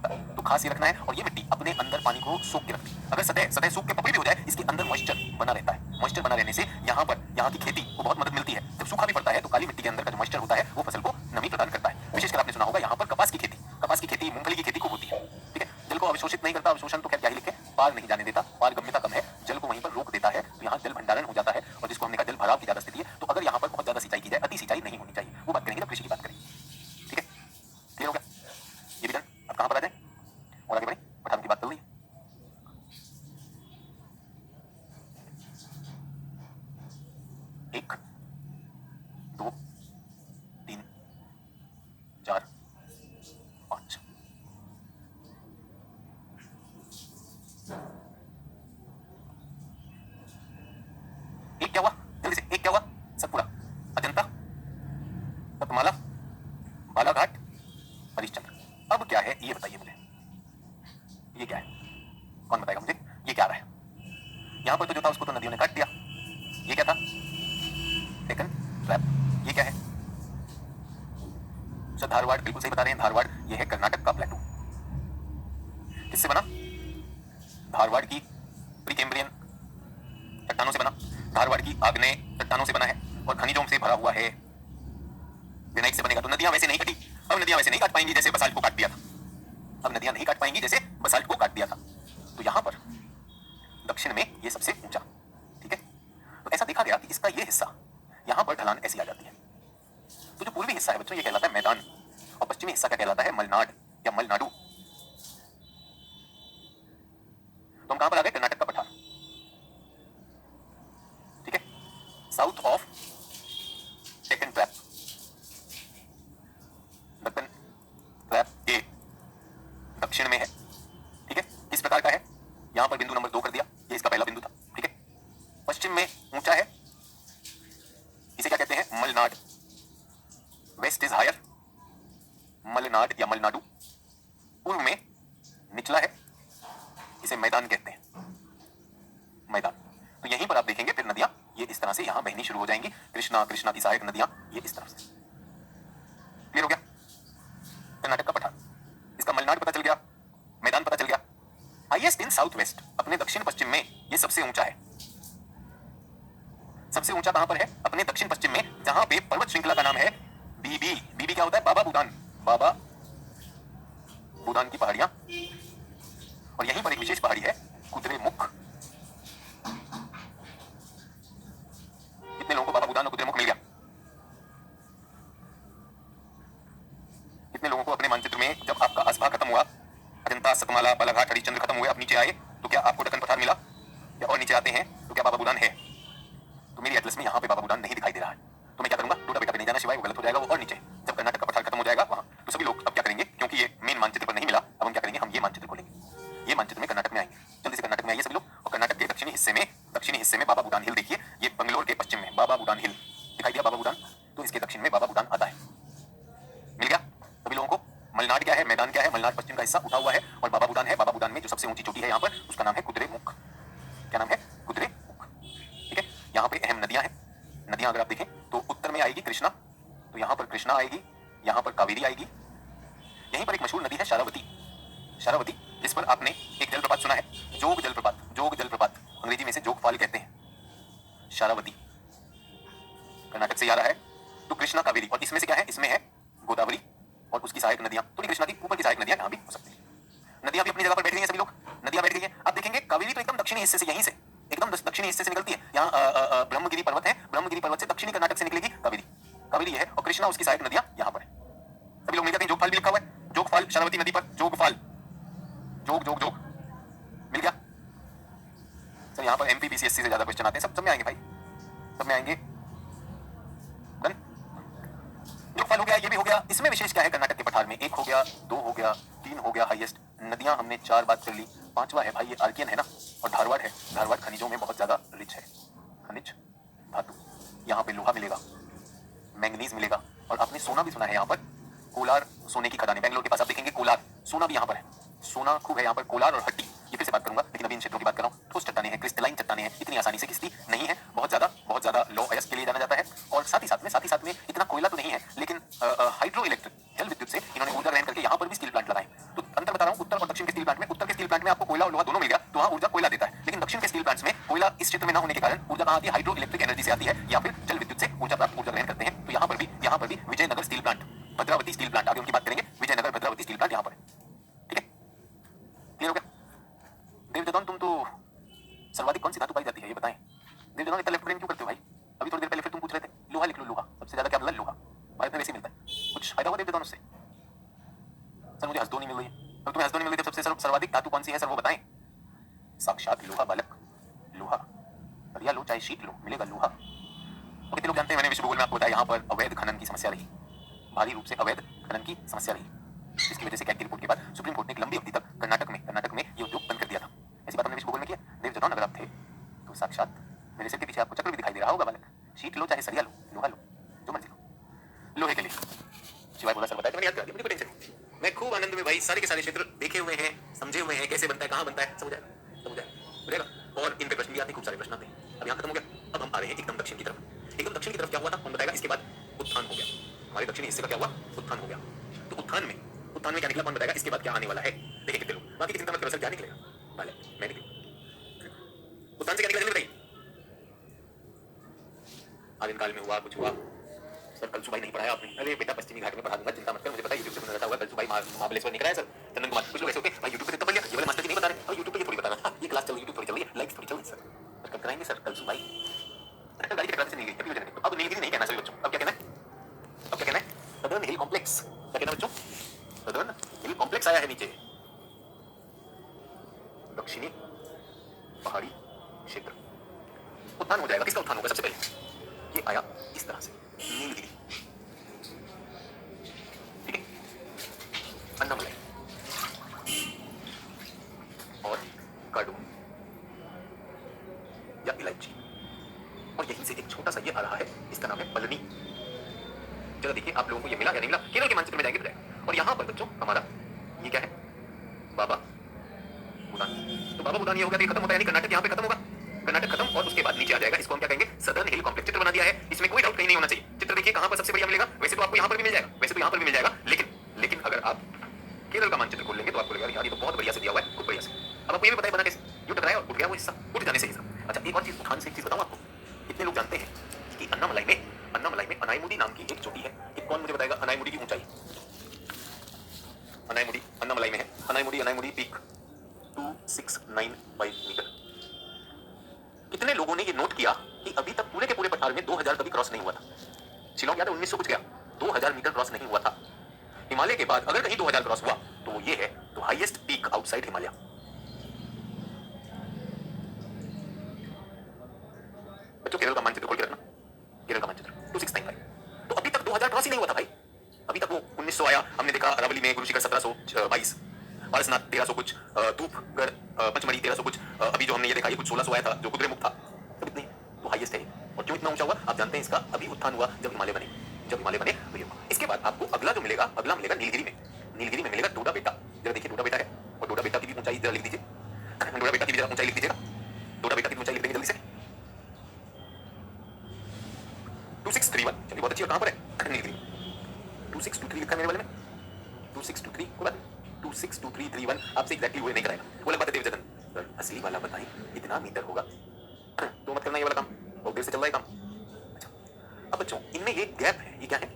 है, तो खास ये रखना है। और ये मिट्टी अपने अंदर पानी को सोख के रखती है। अगर सतह सूख के पपड़ी भी हो जाए, इसके अंदर मॉइस्चर बना रहता है। मॉइस्चर बना रहने से यहाँ की खेती को बहुत मदद मिलती है। जब सूखा भी पड़ता है तो काली मिट्टी के अंदर का जो मॉइस्चर होता है वो फसल को नमी प्रदान करता है। विशेषकर आपने सुना होगा यहाँ पर कपास की खेती, मूंगफली की खेती खूब होती है। ठीक है, जल को अवशोषित नहीं करता, अवशोषण तो खैर क्या ही लिखे, पार नहीं जाने देता, पारगम्यता 4 5। एक क्या हुआ जल्दी से, एक क्या हुआ? सतपुड़ा, अजंता, सतमाला, बालाघाट, हरिश्चंद्र। अब क्या है ये बताइए मुझे, ये क्या है? कौन बताएगा मुझे ये क्या आ रहा है? यहां पर तो जो था उसको तो नदियों ने काट दिया। ये क्या था? डेक्कन ट्रैप। ये क्या है? सर धारवाड़, बिल्कुल सही बता रहे हैं, धारवाड़ ये है कर्नाटक का प्लेटू। किससे बना? धारवाड़ की प्रीकेम्ब्रियन चट्टानों से बना, धारवाड़ की आग्नेय चट्टानों से बना है और खनिजों से भरा हुआ है। ग्रेनाइट से बनेगा। तो नदियां वैसे नहीं कटी, अब नदियां वैसे नहीं काट पाएंगी जैसे बसाल्ट को काट दिया था। अब नदियां नहीं काट पाएंगी जैसे बसाल्ट को काट दिया था। तो यहां पर दक्षिण में ये सबसे ऊंचा, ठीक है। तो ऐसा देखा गया कि इसका ये हिस्सा यहां पर ढलान ऐसी आ जाती है। तो जो पूर्वी हिस्सा है बच्चों ये कहलाता है मैदान और पश्चिमी हिस्सा क्या कहलाता है? मलनाड या मलनाडु। तो हम कहां पर आ गए? कर्नाटक का पठार, ठीक है। South of Deccan trap, Deccan trap ए दक्षिण में है, ठीक है। किस प्रकार का है? यहां पर बिंदु नंबर 2 कर दिया, ये इसका पहला बिंदु था, ठीक है। पश्चिम में ऊंचा है, इसे क्या कहते हैं? Malnad. West is higher, Malnad या मलनाडु। पूर्व में निचला है, इसे मैदान कहते हैं, मैदान। तो यहीं पर आप देखेंगे फिर नदियां ये इस तरह से यहां बहनी शुरू हो जाएंगी। कृष्णा, कृष्णा की सहायक नदियां ये इस तरह से। क्लियर हो गया? कर्नाटक का पठार, इसका मलनाड पता चल गया, मैदान पता चल गया। हाईएस्ट इन साउथ वेस्ट, अपने दक्षिण पश्चिम में ये सबसे ऊंचा है। सबसे ऊंचा कहां पर है? अपने दक्षिण पश्चिम में, जहां पे पर्वत श्रृंखला का नाम है बीबी। बीबी क्या होता है? बाबा बुदान, बाबा बुदान की पहाड़ियां। और यहीं पर एक विशेष पहाड़ी है कुद्रेमुख। कितने लोगों को बाबा बुदान और कुद्रेमुख मिल गया? कितने लोगों को अपने मानचित्र में जब आपका असभा खत्म हुआ, अजंता, सतमाला, बालाघाट, हरिश्चंद्र खत्म हुए, आप नीचे आए तो क्या आपको डेक्कन पठार मिला? या और नीचे आते हैं तो क्या बाबा बुदान है? तो मेरी एटलस में यहाँ पे बाबा बुदान नहीं दिखाई दे रहा है। तो मैं क्या करूंगा? टोटा बेटा पे नहीं जाना शिवाय, वो गलत हो जाएगा। वो और नीचे जब कर्नाटक का पठार खत्म हो जाएगा वहां, तो सभी लोग अब क्या करेंगे? क्योंकि ये मेन मानचित्र पर नहीं मिला, अब हम क्या करेंगे? हम ये मानचित्र खोलेंगे। ये मानचित्र में कर्नाटक में आएंगे, जल्दी से कर्नाटक में आइए सभी लोग। और कर्नाटक के दक्षिणी हिस्से में बाबा बुदान हिल देखिए, ये बंगलोर के पश्चिम में बाबा बुदान हिल दिखाई दिया। बाबा बुदान, तो इसके दक्षिण में बाबा बुदान आता है। मिल गया सभी लोगों को? मलनाड क्या है? मैदान क्या है? मलनाड पश्चिम का हिस्सा उठा हुआ है और बाबा बुदान है। बाबा बुदान में जो सबसे ऊंची चोटी है यहाँ पर, उसका नाम है कुद्रेमुख। क्या नाम है? कुद्रेमुख, ठीक है। यहाँ पे अहम नदियां हैं। नदियां अगर आप देखें तो उत्तर में आएगी कृष्णा, तो यहाँ पर कृष्णा आएगी, यहाँ पर कावेरी आएगी। यहीं पर एक मशहूर नदी है शारावती, शारावती, जिस पर आपने एक जलप्रपात सुना है, जोग जलप्रपात। जोग जलप्रपात अंग्रेजी में से जोग फॉल कहते हैं। शारावती कर्नाटक से आ रहा है। तो कृष्णा, कावेरी, और इसमें से क्या है? इसमें है गोदावरी और उसकी सहायक नदियां। थोड़ी कृष्णा की ऊपर की सहायक नदियां यहाँ भी हो सकती है। नदियां भी अपनी जगह पर बैठ गई हैं सभी लोग, नदियां बैठ गई हैं। आप देखेंगे कावेरी तो एकदम दक्षिणी हिस्से से, यहीं से एकदम दक्षिणी हिस्से से निकलती है। यहाँ ब्रह्मगिरी पर्वत है, ब्रह्मगिरी पर्वत से दक्षिणी कर्नाटक से निकलेगी कावेरी। कावेरी है और कृष्णा उसकी सहायक नदियां यहाँ पर है। सभी लोग मिल जाते हैं। जोगफाल भी लिखा हुआ है, जोगफाल शारावती नदी पर, जोगफाल, जोग जोग जोग। मिल गया सर? यहाँ पर एमपीपीसीएससी से ज्यादा क्वेश्चन आते हैं, सब में आएंगे भाई, सब में आएंगे। डन? जोगफाल हो गया, ये भी हो गया। इसमें विशेष क्या है कर्नाटक के पठार में? 1 हो गया, 2 हो गया, 3 हो गया हाईएस्ट। नदियां हमने 4 बात कर ली, 5वां है भाई ये आर्कियन है ना, और धारवाड़ है। धारवाड़ खनिजों में बहुत ज्यादा रिच है, खनिज धातु। यहाँ पे लोहा मिलेगा, मैंगनीज मिलेगा, और आपने सोना भी सुना है यहाँ पर। कोलार सोने की खदानें, बेंगलोर के पास आप देखेंगे कोलार, सोना भी यहाँ पर है, सोना खूब है यहाँ पर। कोलार और हट्टी, ये फिर से बात करूंगा, लेकिन अभी इन क्षेत्रों की बात कर रहा हूँ। ठोस चट्टानें हैं, क्रिस्टलाइन चट्टानें हैं, इतनी आसानी से किस्ती नहीं है, बहुत ज्यादा लो अयस्क के लिए जाना जाता है। और साथ ही साथ में इतना कोयला तो नहीं है, लेकिन हाइड्रो इलेक्ट्रिक जल विद्युत से इन्होंने ऊर्जा ग्रहण करके यहाँ पर भी स्टील प्लांट लगाए। तो अंतर बता रहा हूँ, उत्तर और दक्षिण के स्टील प्लांट में। उत्तर के स्टील प्लांट में आपको कोयला और लोहा दोनों मिल गया, तो वहाँ ऊर्जा कोयला देता है, लेकिन दक्षिण के स्टील प्लांट्स में कोयला इस क्षेत्र में न होने के कारण ऊर्जा कहाँ आती है? हाइड्रो इलेक्ट्रिक एनर्जी से आती है, या फिर जल विद्युत से ऊर्जा ग्रहण करते हैं। तो यहाँ पर भी Vijayanagar steel plant, Bhadravati steel plant, आगे उनकी बात करेंगे। विजयनगर भद्रावती स्टील प्लांट यहाँ पर है, ठीक है। क्लियर हो गया? देवदत्तन, तुम तो सर्वाधिक कौन सी धातु पाई जाती है ये बताएं? देवदत्तन इतना लेफ्ट ब्रेन क्यों करते हो भाई? अभी थोड़ी देर पहले फिर तुम पूछ रहे थे लोहा लिख लो, लोहा सबसे ज्यादा क्या मिला? लोहा। भारत में वैसे मिलता है, कुछ फायदा हुआ देवदत्तन उससे? सर मुझे हसदो नहीं मिल रही है। अब तुम्हें हसदो नहीं मिल रही, सबसे सर्वाधिक धातु कौन सी है सर, वो बताएं? साक्षात लोहा बालक, लोहा। बढ़िया लो, चाहे शीट लो, मिलेगा लोहा। और कितने लोग जानते हैं, मैंने विश्व भूगोल में आपको बताया यहाँ पर अवैध खनन की समस्या रही भारी रूप से अवैध खनन की समस्या रही, जिसकी वजह से कैग की रिपोर्ट के बाद सुप्रीम कोर्ट ने एक लंबी अवधि तक कर्नाटक में ये उद्योग बंद कर दिया था। ऐसी बात हमने विश्व भूगोल में किया। देव जटौन अगर आप थे तो साक्षात मेरे सिर के पीछे आपको चक्र भी दिखाई दे रहा होगा बालक। शीट लो चाहे सरिया लो, लोहा लो, जो मर्जी लो, लोहे के लिए शिवाय बोला सर बताया तो मैंने याद कर दिया, मुझे कोई टेंशन नहीं। मैं खूब आनंद में भाई सारे के सारे क्षेत्र देखे हुए हैं, समझे हुए हैं, कैसे बनता है, कहाँ बनता है, सब हो जाएगा। और इन पे प्रश्न भी आते हैं, खूब सारे प्रश्न आते हैं। अब यहाँ खत्म हो गया, अब हम आ रहे हैं एकदम दक्षिण की तरफ। एकदम दक्षिण की तरफ क्या हुआ था कौन बताएगा? इसके बाद उत्थान हो गया, हमारे दक्षिणी हिस्से का क्या हुआ? उत्थान हो गया। तो उत्थान में क्या निकला कौन बताएगा? इसके बाद क्या आने वाला है देखिए कितने लोग, बाकी की चिंता मत करो सर, क्या निकलेगा मैं निकलूँ। उत्थान से क्या निकला जल्दी बताइए। आदिम काल में हुआ कुछ हुआ सर, कल सुबह नहीं पढ़ाया आपने? अरे बेटा पश्चिमी घाट में पढ़ा दूंगा, चिंता मत कर, मुझे पता है यूट्यूब से सुना रहता होगा। कल सुबह महाबलेश्वर नहीं कराया सर, चंदन कुमार कुछ लोग ऐसे होते हैं भाई यूट्यूब पे तो पढ़ लिया, ये वाले मास्टर जी नहीं बता रहे, अब यूट्यूब पे ये थोड़ी बता रहा, ये क्लास चल रही, यूट्यूब थोड़ी चल रही है, लाइक्स थोड़ी चल रही है सर, कब कराएंगे सर? कल सुबह गाड़ी के से नहीं गई अभी, अब नीलगिरी नहीं कहना सभी बच्चों, अब क्या कहना है? अब क्या कहना है? सदर्न हिल कॉम्प्लेक्स। क्या कहना बच्चों? सदर्न हिल कॉम्प्लेक्स आया है नीचे, दक्षिणी पहाड़ी क्षेत्र। उत्थान हो जाएगा, किसका उत्थान होगा? सबसे पहले ये आया इस तरह से नीलगिरी, ठीक है, अन्नामलाई और कार्डून या इलायची, और यहीं से एक छोटा सा ये आ रहा है, इसका नाम है पलनी। चलो देखिए आप लोगों को ये मिला या नहीं मिला? केरल के मानचित्र में जाएंगे तो जाएगा। और यहाँ पर बच्चों हमारा ये क्या है? बाबा बुदान। तो बाबा बुदान ये हो गया, तो खत्म होता है, यानी कर्नाटक यहाँ पे खत्म होगा, कर्नाटक खत्म, और उसके बाद नीचे आ जाएगा, इसको हम क्या कहेंगे? सदर्न हिल कॉम्प्लेक्स। चित्र बना दिया है, इसमें कोई डाउट कहीं नहीं होना चाहिए। चित्र देखिए कहाँ पर सबसे बढ़िया मिलेगा, वैसे तो आपको यहाँ पर भी मिल जाएगा, वैसे तो यहाँ पर भी मिल जाएगा, लेकिन अगर आप केरल का मानचित्र खोल लेंगे तो आपको लगेगा यार ये तो बहुत बढ़िया से दिया हुआ है, बहुत बढ़िया से। अब आपको ये भी पता है बना कैसे, यूं टकराया और उठ गया वो हिस्सा, उठ जाने से हिस्सा। अच्छा एक और चीज उत्थान से एक चीज बताऊं आपको, कितने लोग जानते हैं कि अन्नामलाई में अनायमुदी नाम की एक चोटी है? कि कौन मुझे बताएगा अनायमुदी की ऊंचाई? अनायमुदी अन्नामलाई में है, अनायमुदी पीक 2695 मीटर। कितने लोगों ने ये नोट किया कि अभी तक पूरे के पूरे पठार में 2000 कभी क्रॉस नहीं हुआ था? शिलोंग याद है 1900 कुछ गया, 2000 मीटर क्रॉस नहीं हुआ था। हिमालय के बाद अगर कहीं 2000 क्रॉस हुआ तो वो ये है, तो हाईएस्ट पीक आउटसाइड हिमालय। बच्चों केरल का मानचित्र खोल के रखना, केरल का मानचित्र 2695। तो अभी तक 2000 क्रॉस ही नहीं हुआ था भाई, अभी तक वो 1900 आया, हमने देखा अरावली में गुरुशिखर 1722, पारसनाथ 1300 कुछ, धूपगढ़ पंचमढ़ी 1300 कुछ, अभी जो हमने ये देखा ये कुछ 1600 आया था जो कुद्रेमुख था, तब इतने तो हाईएस्ट है। और क्यों इतना ऊंचा हुआ आप जानते हैं? इसका अभी उत्थान हुआ जब हिमालय बने, वही हुआ। इसके बाद आपको अगला जो मिलेगा, अगला मिलेगा नीलगिरी में मिलेगा डोडा बेटा। जरा देखिए डोडा बेटा है, और डोडा बेटा की भी ऊंचाई जरा लिख दीजिए, डोडा बेटा की भी जरा ऊंचाई लिख दीजिएगा, डोडा बेटा की ऊंचाई लिख देंगे जल्दी से 2631। चलिए बहुत अच्छी। और कहां पर है? नीलगिरी। 2623 लिखा है मेरे वाले में, 2623 को बात 262331 आपसे एग्जैक्टली वो नहीं कराएगा, वो अलग बात है। देवजतन सर असली वाला बताएं कितना मीटर होगा, तो मत करना ये वाला काम, बहुत देर से चल रहा है काम। अच्छा अब बच्चों इनमें ये गैप है, ये क्या है?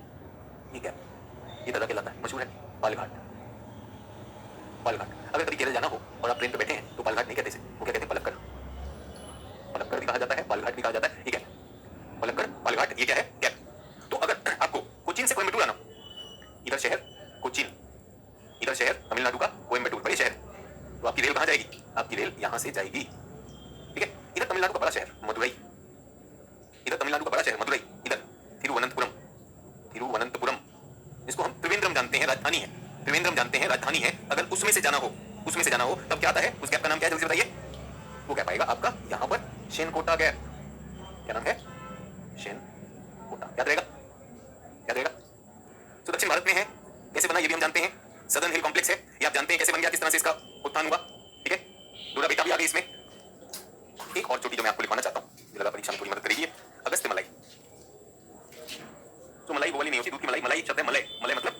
ये गैप ये दादा कहलाता है, मशहूर है पालघाट। अगर कभी केरल जाना हो और आप ट्रेन पे बैठे हैं तो पालघाट नहीं कहते इसे, वो क्या कहते हैं? पलक्कड़ भी कहा जाता है, पालघाट भी कहा जाता है। ये क्या है? पलक्कड़ पालघाट, ये क्या है? गैप। तो अगर आपको कोचीन से कोयम्बटूर आना, इधर शहर कोचीन, इधर शहर तमिलनाडु का कोयम्बटूर, बड़े शहर, तो आपकी रेल कहां जाएगी? आपकी रेल यहां से जाएगी, ठीक है। इधर तमिलनाडु का बड़ा शहर मदुरई, इधर तमिलनाडु का बड़ा शहर मदुरई, इधर तिरुवनंतपुरम, जिसको हम त्रिवेंद्रम जानते हैं राजधानी है, त्रिवेंद्रम जानते हैं राजधानी है। अगर उसमें से जाना हो तब क्या आता है? उस गैप का नाम क्या है जल्दी बताइए? वो गैप आएगा आपका यहां पर शेनकोटा गैप। क्या नाम है? शेनकोटा। याद रहेगा। तो दक्षिण भारत में है, कैसे बना ये भी हम जानते हैं, सदर्न हिल कॉम्प्लेक्स है, ये आप जानते हैं कैसे बन गया, किस तरह से इसका उत्थान हुआ, ठीक है। डोडा बेटा भी आ गई इसमें। एक और चोटी जो मैं आपको लिखवाना चाहता हूँ, लगा परीक्षा में थोड़ी मदद करेगी, अगस्त्य मलाई। तो मलाई वो वाली नहीं होती दूध की मलाई, मलाई शब्द है मलय, मलय मतलब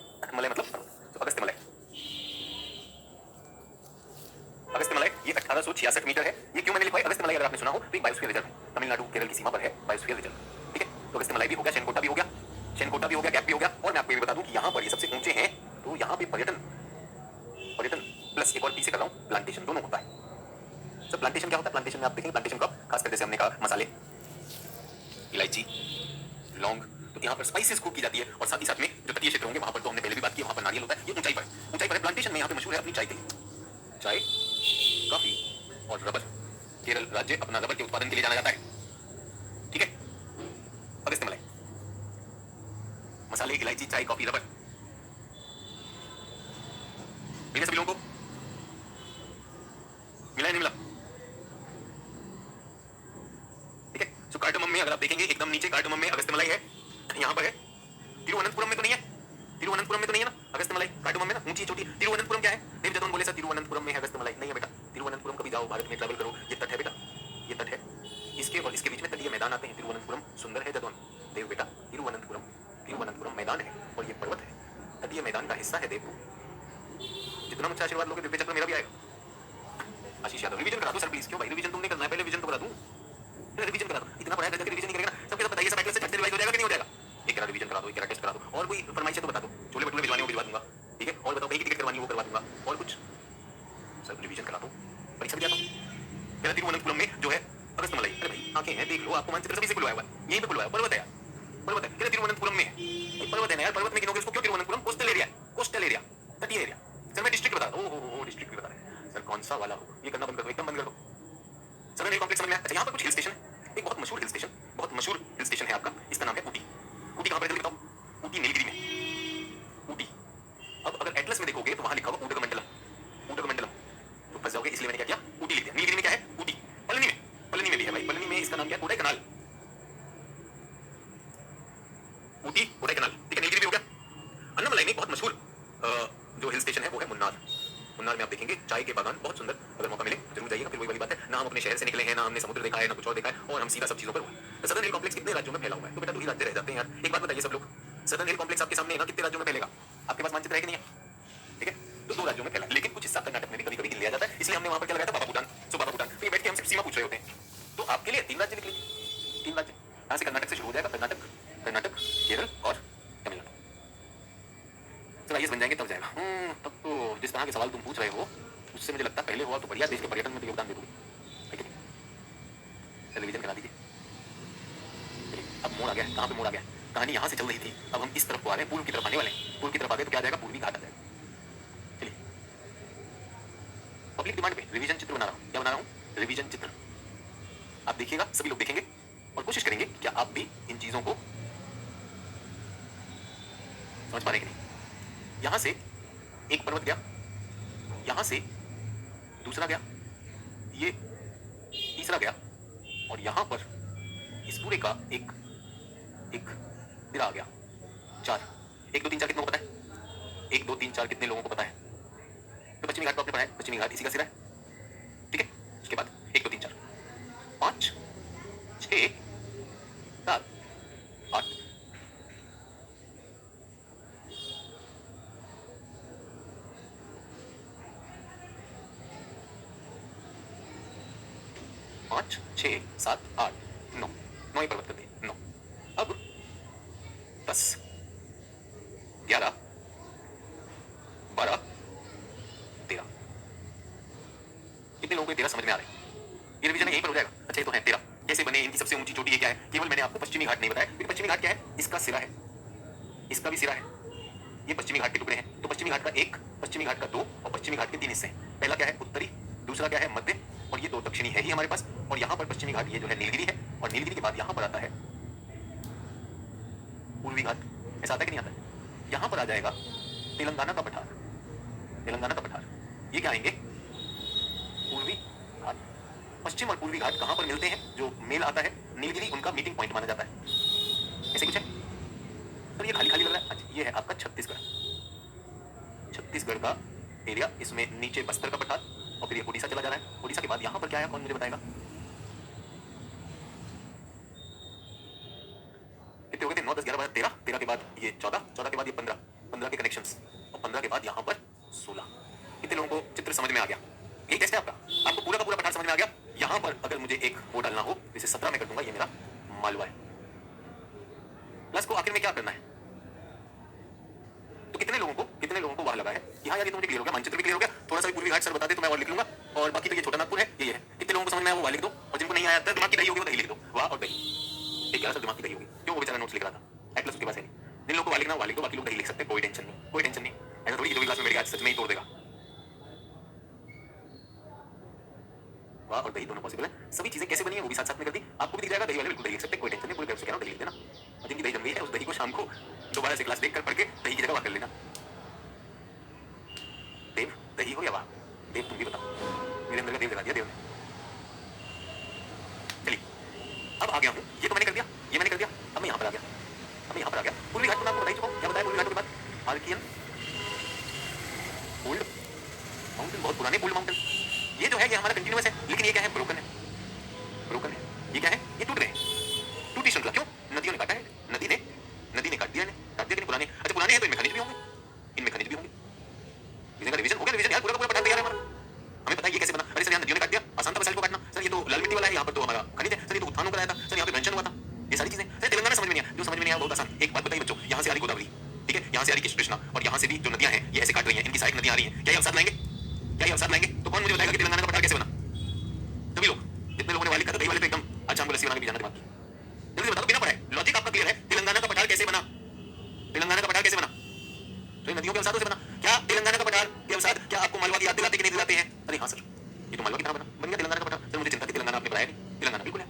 तो अगस्त्य मलाई ये 1866 मीटर है। ये क्यों मैंने लिखवाई अगस्त्य मलाई? अगर आपने सुना हो तो एक बायोस्फीयर रिजर्व है, तमिलनाडु केरल की सीमा पर है बायोस्फीयर रिजर्व, ठीक है। तो अगस्त्य मलाई भी हो गया, शेनकोटा भी हो गया, गैप भी हो गया। और मैं आपको ये भी बता दूं कि यहाँ पर ये सबसे ऊंचे हैं, तो यहाँ पे पर्यटन प्लस एक और पीछे कर रहा हूँ प्लांटेशन, दोनों होता है। सर प्लांटेशन क्या होता है? प्लांटेशन में आप देखेंगे, प्लांटेशन क्रॉप खासकर जैसे हमने कहा मसाले, इलायची, लौंग, तो यहाँ पर स्पाइसेस खूब की जाती है। और साथ ही साथ में जो तटीय क्षेत्र होंगे वहां पर तो हमने पहले भी बात की, वहां पर नारियल होता है, ये ऊंचाई पर है। प्लांटेशन में यहाँ पे मशहूर है अपनी चाय के लिए, चाय, कॉफी और रबर। केरल राज्य अपना रबर के उत्पादन के लिए जाना जाता है, ठीक है। अगस्त्य मलाई, मसाले, इलायची, चाय, कॉफी, रबर। अगर आप देखेंगे एकदम नीचे कार्डमम में अगस्त्यमलाई है, यहाँ पर है। तिरुवनंतपुरम में तो नहीं है, तिरुवनंतपुरम में तो नहीं है ना अगस्त्यमलाई, कार्डमम में ना ऊंची छोटी। तिरुवनंतपुरम क्या है? देव जदोन बोले सर तिरुवनंतपुरम में है अगस्त्यमलाई, नहीं है बेटा। तिरुवनंतपुरम कभी जाओ, भारत में ट्रैवल करो, ये तट है बेटा, ये तट है। इसके और इसके बीच में तटीय मैदान आते हैं। तिरुवनंतपुरम सुंदर है जदोन, देव बेटा। तिरुवनंतपुरम, तिरुवनंतपुरम मैदान है और ये पर्वत है, तटीय मैदान का हिस्सा है देव। जितना मुझसे आशीर्वाद लोगे दिव्य चक्र मेरा भी आएगा। आशीष यादव, रिवीजन करा दो सर प्लीज। क्यों भाई रिवीजन तुमने करना है? पहले रिवीजन तो करा दूं, रिवीजन करा दो। इतना पढ़ाया करके रिवीजन नहीं करेगा ना, सबके सब बताइए, सब एटलस से झट से रिवाइज हो जाएगा कि नहीं हो जाएगा? एक करा रिवीजन करा दो, एक करा टेस्ट करा दो, और कोई फरमाइश है तो बता दो। छोले भटूरे भिजवानी हो भिजवा दूंगा, ठीक है? और बताओ कहीं की टिकट करवानी हो वो करवा दूंगा, और कुछ सर रिवीजन करा दो, परीक्षा भी आता हूं। मेरा तिरुवनंतपुरम में जो है अगस्त्यमलाई, अरे भाई आंखें हैं, देख लो, आपको मानचित्र सभी से खुलवाया हुआ है, यहीं पे खुलवाया, पर्वत है यार, पर्वत है। क्या तिरुवनंतपुरम में है? पर्वत है ना यार, पर्वत में गिनोगे उसको क्यों Thiruvananthapuram? Coastal area, coastal area, तटीय एरिया। सर मैं डिस्ट्रिक्ट बता रहा हूं, ओ डिस्ट्रिक्ट भी बता रहे हैं सर, कौन सा वाला हो? ये करना बंद कर दो, एकदम बंद कर दो। सदर्न हिल कॉम्प्लेक्स समझ में आया? अच्छा यहाँ पर कुछ हिल स्टेशन है, एक बहुत मशहूर हिल स्टेशन, बहुत मशहूर हिल स्टेशन है आपका, इसका नाम है ऊटी। ऊटी कहाँ पर है जल्दी बताओ? ऊटी नीलगिरी में, ऊटी। अब अगर एटलस में देखोगे तो वहां लिखा हुआ उडगमंडलम, उडगमंडलम, तो फंस जाओगे, इसलिए मैंने क्या किया, ऊटी लिख दिया। नीलगिरी में क्या है? ऊटी। पलनी में, पलनी में भी है भाई, पलनी में इसका नाम क्या है? कोडाईकनाल, ऊटी कोडाईकनाल, ठीक है? नीलगिरी भी हो गया। अन्नामलाई में बहुत मशहूर जो हिल स्टेशन है वो है मुन्नार। मुन्नार में आप देखेंगे चाय के बागान, बहुत सुंदर, अगर मौका मिले जरूर जाइएगा। फिर वही वाली बात है, ना हम अपने शहर से निकले हैं, ना हमने समुद्र देखा है, ना कुछ और देखा है, और हम सीधा सब चीजों पर हुए। सदर्न हिल कॉम्प्लेक्स कितने राज्यों में फैला हुआ है? तो बेटा 2 ही राज्य रह जाते हैं यार। एक बात बताइए सब लोग, सदर्न हिल कॉम्प्लेक्स आपके सामने है ना, कितने राज्यों में फैलेगा? आपके पास मानचित्र है कि नहीं है? ठीक है, तो 2 राज्यों में फैला, लेकिन कुछ हिस्सा कर्नाटक में भी कभी कभी लिया जाता है, इसलिए हमने वहां पर क्या लगाया था? बाबा भूटान। सो बाबा भूटान, तो ये बैठ के हमसे सीमा पूछ रहे होते हैं। तो आपके लिए 3 राज्य निकले, 3 राज्य। यहाँ से कर्नाटक से शुरू हो जाएगा, कर्नाटक, कर्नाटक, केरल और तमिलनाडु। सर आईएएस बन जाएंगे तब जाएगा। तब तो जिस तरह के सवाल तुम पूछ रहे हो उससे मुझे लगता है पहले हुआ तो बढ़िया, देश के पर्यटन में तो योगदान दे दोगे, है कि नहीं? रिवीजन करा दीजिए। अब मोड़ आ गया, कहाँ पे मोड़ आ गया? कहानी यहाँ से चल रही थी, अब हम इस तरफ को आ रहे हैं, पूर्व की तरफ आने वाले हैं। पूर्व की तरफ आ गए तो क्या आ जाएगा? पूर्वी घाट आ जाएगा। चलिए पब्लिक डिमांड पे रिवीजन चित्र बना रहा हूँ। क्या बना रहा हूँ? रिवीजन चित्र। आप देखिएगा, सभी लोग देखेंगे और कोशिश करेंगे क्या आप भी इन चीजों को समझ पा रहे कि नहीं। यहां से एक पर्वत गया, यहां से दूसरा गया, ये तीसरा गया, और यहां पर इस पूरे का एक एक सिरा आ गया। 4, 1 2 3 4 कितनों को पता है? 1 2 3 4 कितने लोगों को पता है? तो पश्चिमी घाट को आपने पढ़ा है, पश्चिमी घाट इसी का सिरा है, ठीक है? उसके बाद 1 2 3 4 5 6 7 8 5 6 7 8 9, 9 ही पर्वत कर दिए, 9। अब 10 11 12 13। कितने लोगों को 13 समझ में आ रहे हैं? ये रिवीजन यहीं पर हो जाएगा। अच्छा ये तो है 13, कैसे बने, इनकी सबसे ऊंची चोटी ये क्या है? केवल मैंने आपको पश्चिमी घाट नहीं बताया, क्योंकि पश्चिमी घाट क्या है? इसका सिरा है, इसका भी सिरा है, ये पश्चिमी घाट के टुकड़े हैं। तो पश्चिमी घाट का 1, पश्चिमी घाट का 2 और पश्चिमी घाट के 3 हिस्से हैं। पहला क्या है? उत्तरी, दूसरा क्या है? मध्य, और ये 2 दक्षिणी है ही हमारे पास। और यहाँ पर पश्चिमी घाट ये जो है नीलगिरी है, और नीलगिरी के बाद यहाँ पर आता है पूर्वी घाट। ऐसा आता है कि नहीं आता है? यहाँ पर आ जाएगा तेलंगाना का पठार, तेलंगाना का पठार। ये क्या आएंगे? पूर्वी घाट। पश्चिम और पूर्वी घाट कहाँ पर मिलते हैं? जो मेल आता है नीलगिरी, उनका मीटिंग पॉइंट माना जाता है। ऐसे कुछ है सर, ये खाली खाली लग रहा है। अच्छा ये है आपका छत्तीसगढ़, छत्तीसगढ़ का एरिया। इसमें नीचे बस्तर का पठार, और फिर ये उड़ीसा चला जा रहा है। उड़ीसा के बाद यहाँ पर क्या आया, कौन मुझे बताएगा? कितने हो गए थे? 9 10 11 12 13, 13 के बाद ये 14, 14 के बाद ये 15, 15 के कनेक्शंस, और 15 के बाद यहाँ पर 16। कितने लोगों को चित्र समझ में आ गया? यही टेस्ट है आपका, आपको पूरा का पूरा पठार समझ में आ गया। यहाँ पर अगर मुझे एक वो डालना हो, इसे 17 में कर दूंगा, ये मेरा मालवा है। प्लस को आखिर में क्या करना है? तो कितने लोगों को वहां लगा है? यहाँ यार ये तो मुझे क्लियर हो गया, मानचित्र भी क्लियर हो गया। थोड़ा सा भी पूर्वी घाट सर बता दे तो मैं और लिख लूंगा, और बाकी तो ये छोटा नागपुर है, ये है। कितने लोगों को समझ में आया वो वहां लिख दो, और जिनको नहीं आया था दिमाग की दही होगी वो दही लिख दो। वाह और दही, एक क्या सर दिमाग की दही होगी, क्यों? वो बेचारा नोट्स लिख रहा था, एटलस उसके पास है नहीं। जिन लोगों को वहां लिखना वहां लिख दो, बाकी लोग दही लिख सकते हैं, कोई टेंशन नहीं, कोई टेंशन नहीं। ऐसा थोड़ी जो क्लास में मेरी आज सच में ही तोड़ देगा। वाह और दही दोनों पॉसिबल है। सभी चीजें कैसे बनी है वो भी साथ साथ में कर दी, आपको भी दिख जाएगा। दही वाले बिल्कुल दही लिख सकते हैं, कोई टेंशन नहीं, पूरे घर से कह रहा हूं दही लिख देना। और जिनकी दही जम गई है उस दही को शाम को दोबारा से क्लास देख कर पढ़ के दही की जगह वाह कर लेना। देव दही हो या वाह? देव तुम भी बताओ, मेरे अंदर का देव लगा दिया देव ने। चलिए अब आ गया हूं, ये तो मैंने कर दिया माउंटेन, बहुत पुराने ओल्ड माउंटेन। ये जो है ये हमारा कंटिन्यूअस है, लेकिन ये क्या है, ब्रोकन है, ब्रोकन है। ये क्या है, ये टूट गए, टूटी श्रृंखला। क्यों? नदियों ने काटा है, नदी ने काट दिया, काट दिया कि पुराने। अच्छा पुराने हैं तो इनमें खनिज भी होंगे, इनमें खनिज भी होंगे। इनका रिवीजन हो गया, रिवीजन यार, पूरा का पूरा पठार तैयार है हमारा। हमें पता है ये कैसे बना। अरे सर यहाँ नदियों ने काट दिया, आसान था बेसाल्ट को काटना। सर ये तो लाल मिट्टी वाला है, यहाँ पर तो हमारा खनिज है। सर ये तो उत्थानों का आया था, सर यहाँ पे मेंशन हुआ था। ये सारी चीजें सर तेलंगाना समझ में नहीं आया, जो समझ में नहीं आया बहुत आसान। एक बात बताइए बच्चों, यहाँ से आ रही गोदावरी, ठीक है, यहाँ से आ रही कृष्णा, और यहाँ से भी जो नदियां हैं ये ऐसे काट रही हैं, इनकी सहायक नदियां आ रही हैं। क्या ये अवसाद लाएंगे? क्या ये अवसाद लाएंगे? तो कौन मुझे बताएगा कि तेलंगाना का पठार कैसे बना? सभी लोग, जितने लोगों ने वाली दही वाले पे एकदम अच्छा हमको लस्सी बना के भी जाना दिमाग की। जल्दी से बताओ, बिना पढ़ाए लॉजिक आपका क्लियर है? तेलंगाना का पठार कैसे बना? तेलंगाना का पठार कैसे बना? तो नदियों के अवसादों से बना। क्या तेलंगाना का पठार के अवसाद क्या आपको मालवा की याद दिलाते कि नहीं दिलाते हैं? अरे हाँ सर, ये तो मालवा की तरह बन गया तेलंगाना का पठार। सर मुझे चिंता थी, तेलंगाना आपने पढ़ाया नहीं, तेलंगाना बिल्कुल है।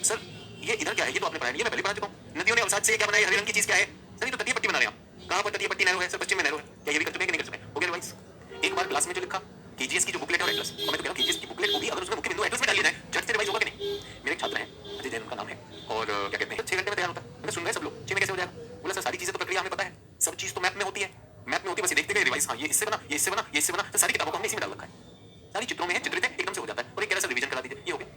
सर ये इधर क्या है, ये तो आपने पढ़ाया नहीं, ये मैं पहले पढ़ा चुका हूँ। नदियों ने अवसाद से क्या बनाया, हरे रंग की चीज क्या है? सर ये तो तटीय पट्टी बना रहे हैं आप। कहाँ पर तटीय पट्टी नहर है? सर पश्चिम में नहर है। क्या ये भी कर चुके हैं कि नहीं कर चुके? हो गया रिवाइज। एक बार क्लास में जो लिखा केजीएस की जो बुकलेट है और एटलस, और मैं तो कह रहा हूँ केजीएस की बुकलेट को भी अगर उसमें मुख्य बिंदु एटलस में डाल लिया जाए, झट से रिवाइज होगा कि नहीं? मेरे एक छात्र हैं, अजय जैन उनका नाम है, और क्या कहते हैं 6 घंटे में तैयार होता है। मैंने सुन रहे सब लोग 6 में कैसे हो जाएगा? बोला सर सारी चीजें तो प्रक्रिया हमें पता है, सब चीज तो मैप में होती है, मैप में होती है, बस ये देखते गए रिवाइज। हाँ ये इससे बना, ये इससे बना, ये इससे बना। तो सारी किताबों को हमने इसी में डाल रखा है, सारी चित्रों में है, चित्रित है, एकदम से हो जाता है। और एक कह रहा सर रिवीजन करा दीजिए, ये हो गया।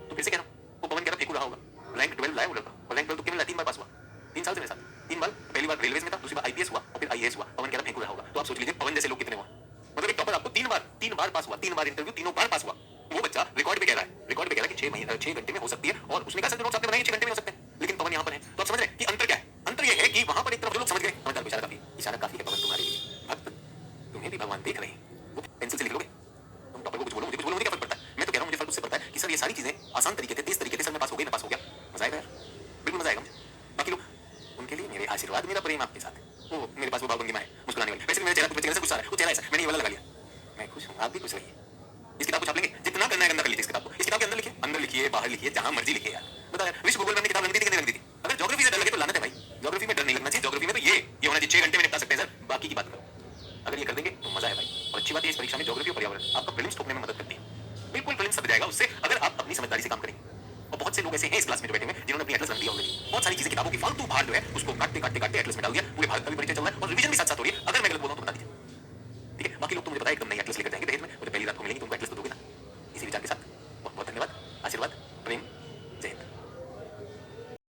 तो फिर से कह रहा हूँ, वो पवन कह रहा फेंकू रहा होगा, रैंक 12 लाया वो लड़का, और रैंक 12 तो केवल 3 बार पास हुआ, 3 साल से मेरे साथ 3 बार। पहली बार रेलवेज में था, दूसरी बार आईपीएस हुआ, और फिर आईएएस हुआ। पवन कह रहा फेंकू रहा होगा। तो आप सोच लीजिए पवन जैसे लोग कितने हुआ। मतलब एक टॉपर आपको 3 बार पास हुआ, 3 बार इंटरव्यू, तीनों बार पास हुआ। वो बच्चा रिकॉर्ड पे कह रहा है, रिकॉर्ड पे कह रहा है कि 6 घंटे में हो सकती है, और उसने कहा सर जो नोट्स आपने बनाए 6 घंटे में हो सकते हैं, लेकिन पवन यहाँ पर है। तो आप समझ रहे हैं कि अंतर क्या है? अंतर ये है कि वहां पर एक तरफ जो लोग समझ गए, समझदार इशारा काफी है पवन तुम्हारे लिए, भक्त तुम्हें भी भगवान देख रहे हैं। वो पेंसिल से लिख लोगे, तुम टॉपर को कुछ बोलो, मुझे कुछ बोलो, मुझे क्या फर्क पड़ता है? मैं तो कह रहा हूँ मुझे फर्क उससे पड़ता है कि सर ये सारी चीजें आसान तरीके से, तेज तरीके से सर मैं पास हो गई, मैं पास हो गया। मजा आएगा यार, बिल्कुल मजा आएगा मुझे। बाकी लोग, उनके लिए मेरे आशीर्वाद, मेरा प्रेम आपके साथ है। वो मेरे पास वो भावभंगिमा है मुस्कुराने वाली। वैसे मेरा चेहरा से गुस्सा आ रहा है, वो चेहरा ऐसा, मैंने ये वाला लगा लिया, मैं खुश हूँ, आप भी खुश रहिए। इस किताब को छाप लेंगे, जितना करना है गंदा कर लीजिए इस किताब को। इस किताब के अंदर लिखिए, अंदर लिखिए, बाहर लिखिए, जहां मर्जी लिखिए यार। बताओ यार, विश्व भूगोल में किताब रंग दी थी कि नहीं रंग दी थी? अगर ज्योग्राफी से डर लगे तो लानत है भाई, ज्योग्राफी में डर नहीं लगना चाहिए। ज्योग्राफी में तो ये होना चाहिए 6 घंटे में निपटा सकते हैं सर, बाकी की बात करो। अगर ये कर देंगे तो मजा है भाई। और अच्छी बात है इस परीक्षा में ज्योग्राफी और पर्यावरण आपका प्रीलिम्स ठोकने में मदद करती है। बिल्कुल प्रीलिम्स सद जाएगा उससे, अगर आप अपनी समझदारी से काम करेंगे। और बहुत से लोग ऐसे हैं इस क्लास में जो बैठे हुए जिन्होंने अपनी एटलस रंग दिया ऑलरेडी। बहुत सारी चीजें किताबों की फालतू भार जो है उसको काटते काटते काटते एटलस में डाल दिया। पूरे भारत का भी परिचय चल रहा है और रिवीजन भी साथ साथ हो रही है। अगर मैं गलत बोल रहा हूं तो बता दीजिए, ठीक है? बाकी लोग तो मुझे पता है एकदम नहीं एटलस लेकर जाएंगे दहेज में, मुझे पहली रात को मिलेंगी तुमको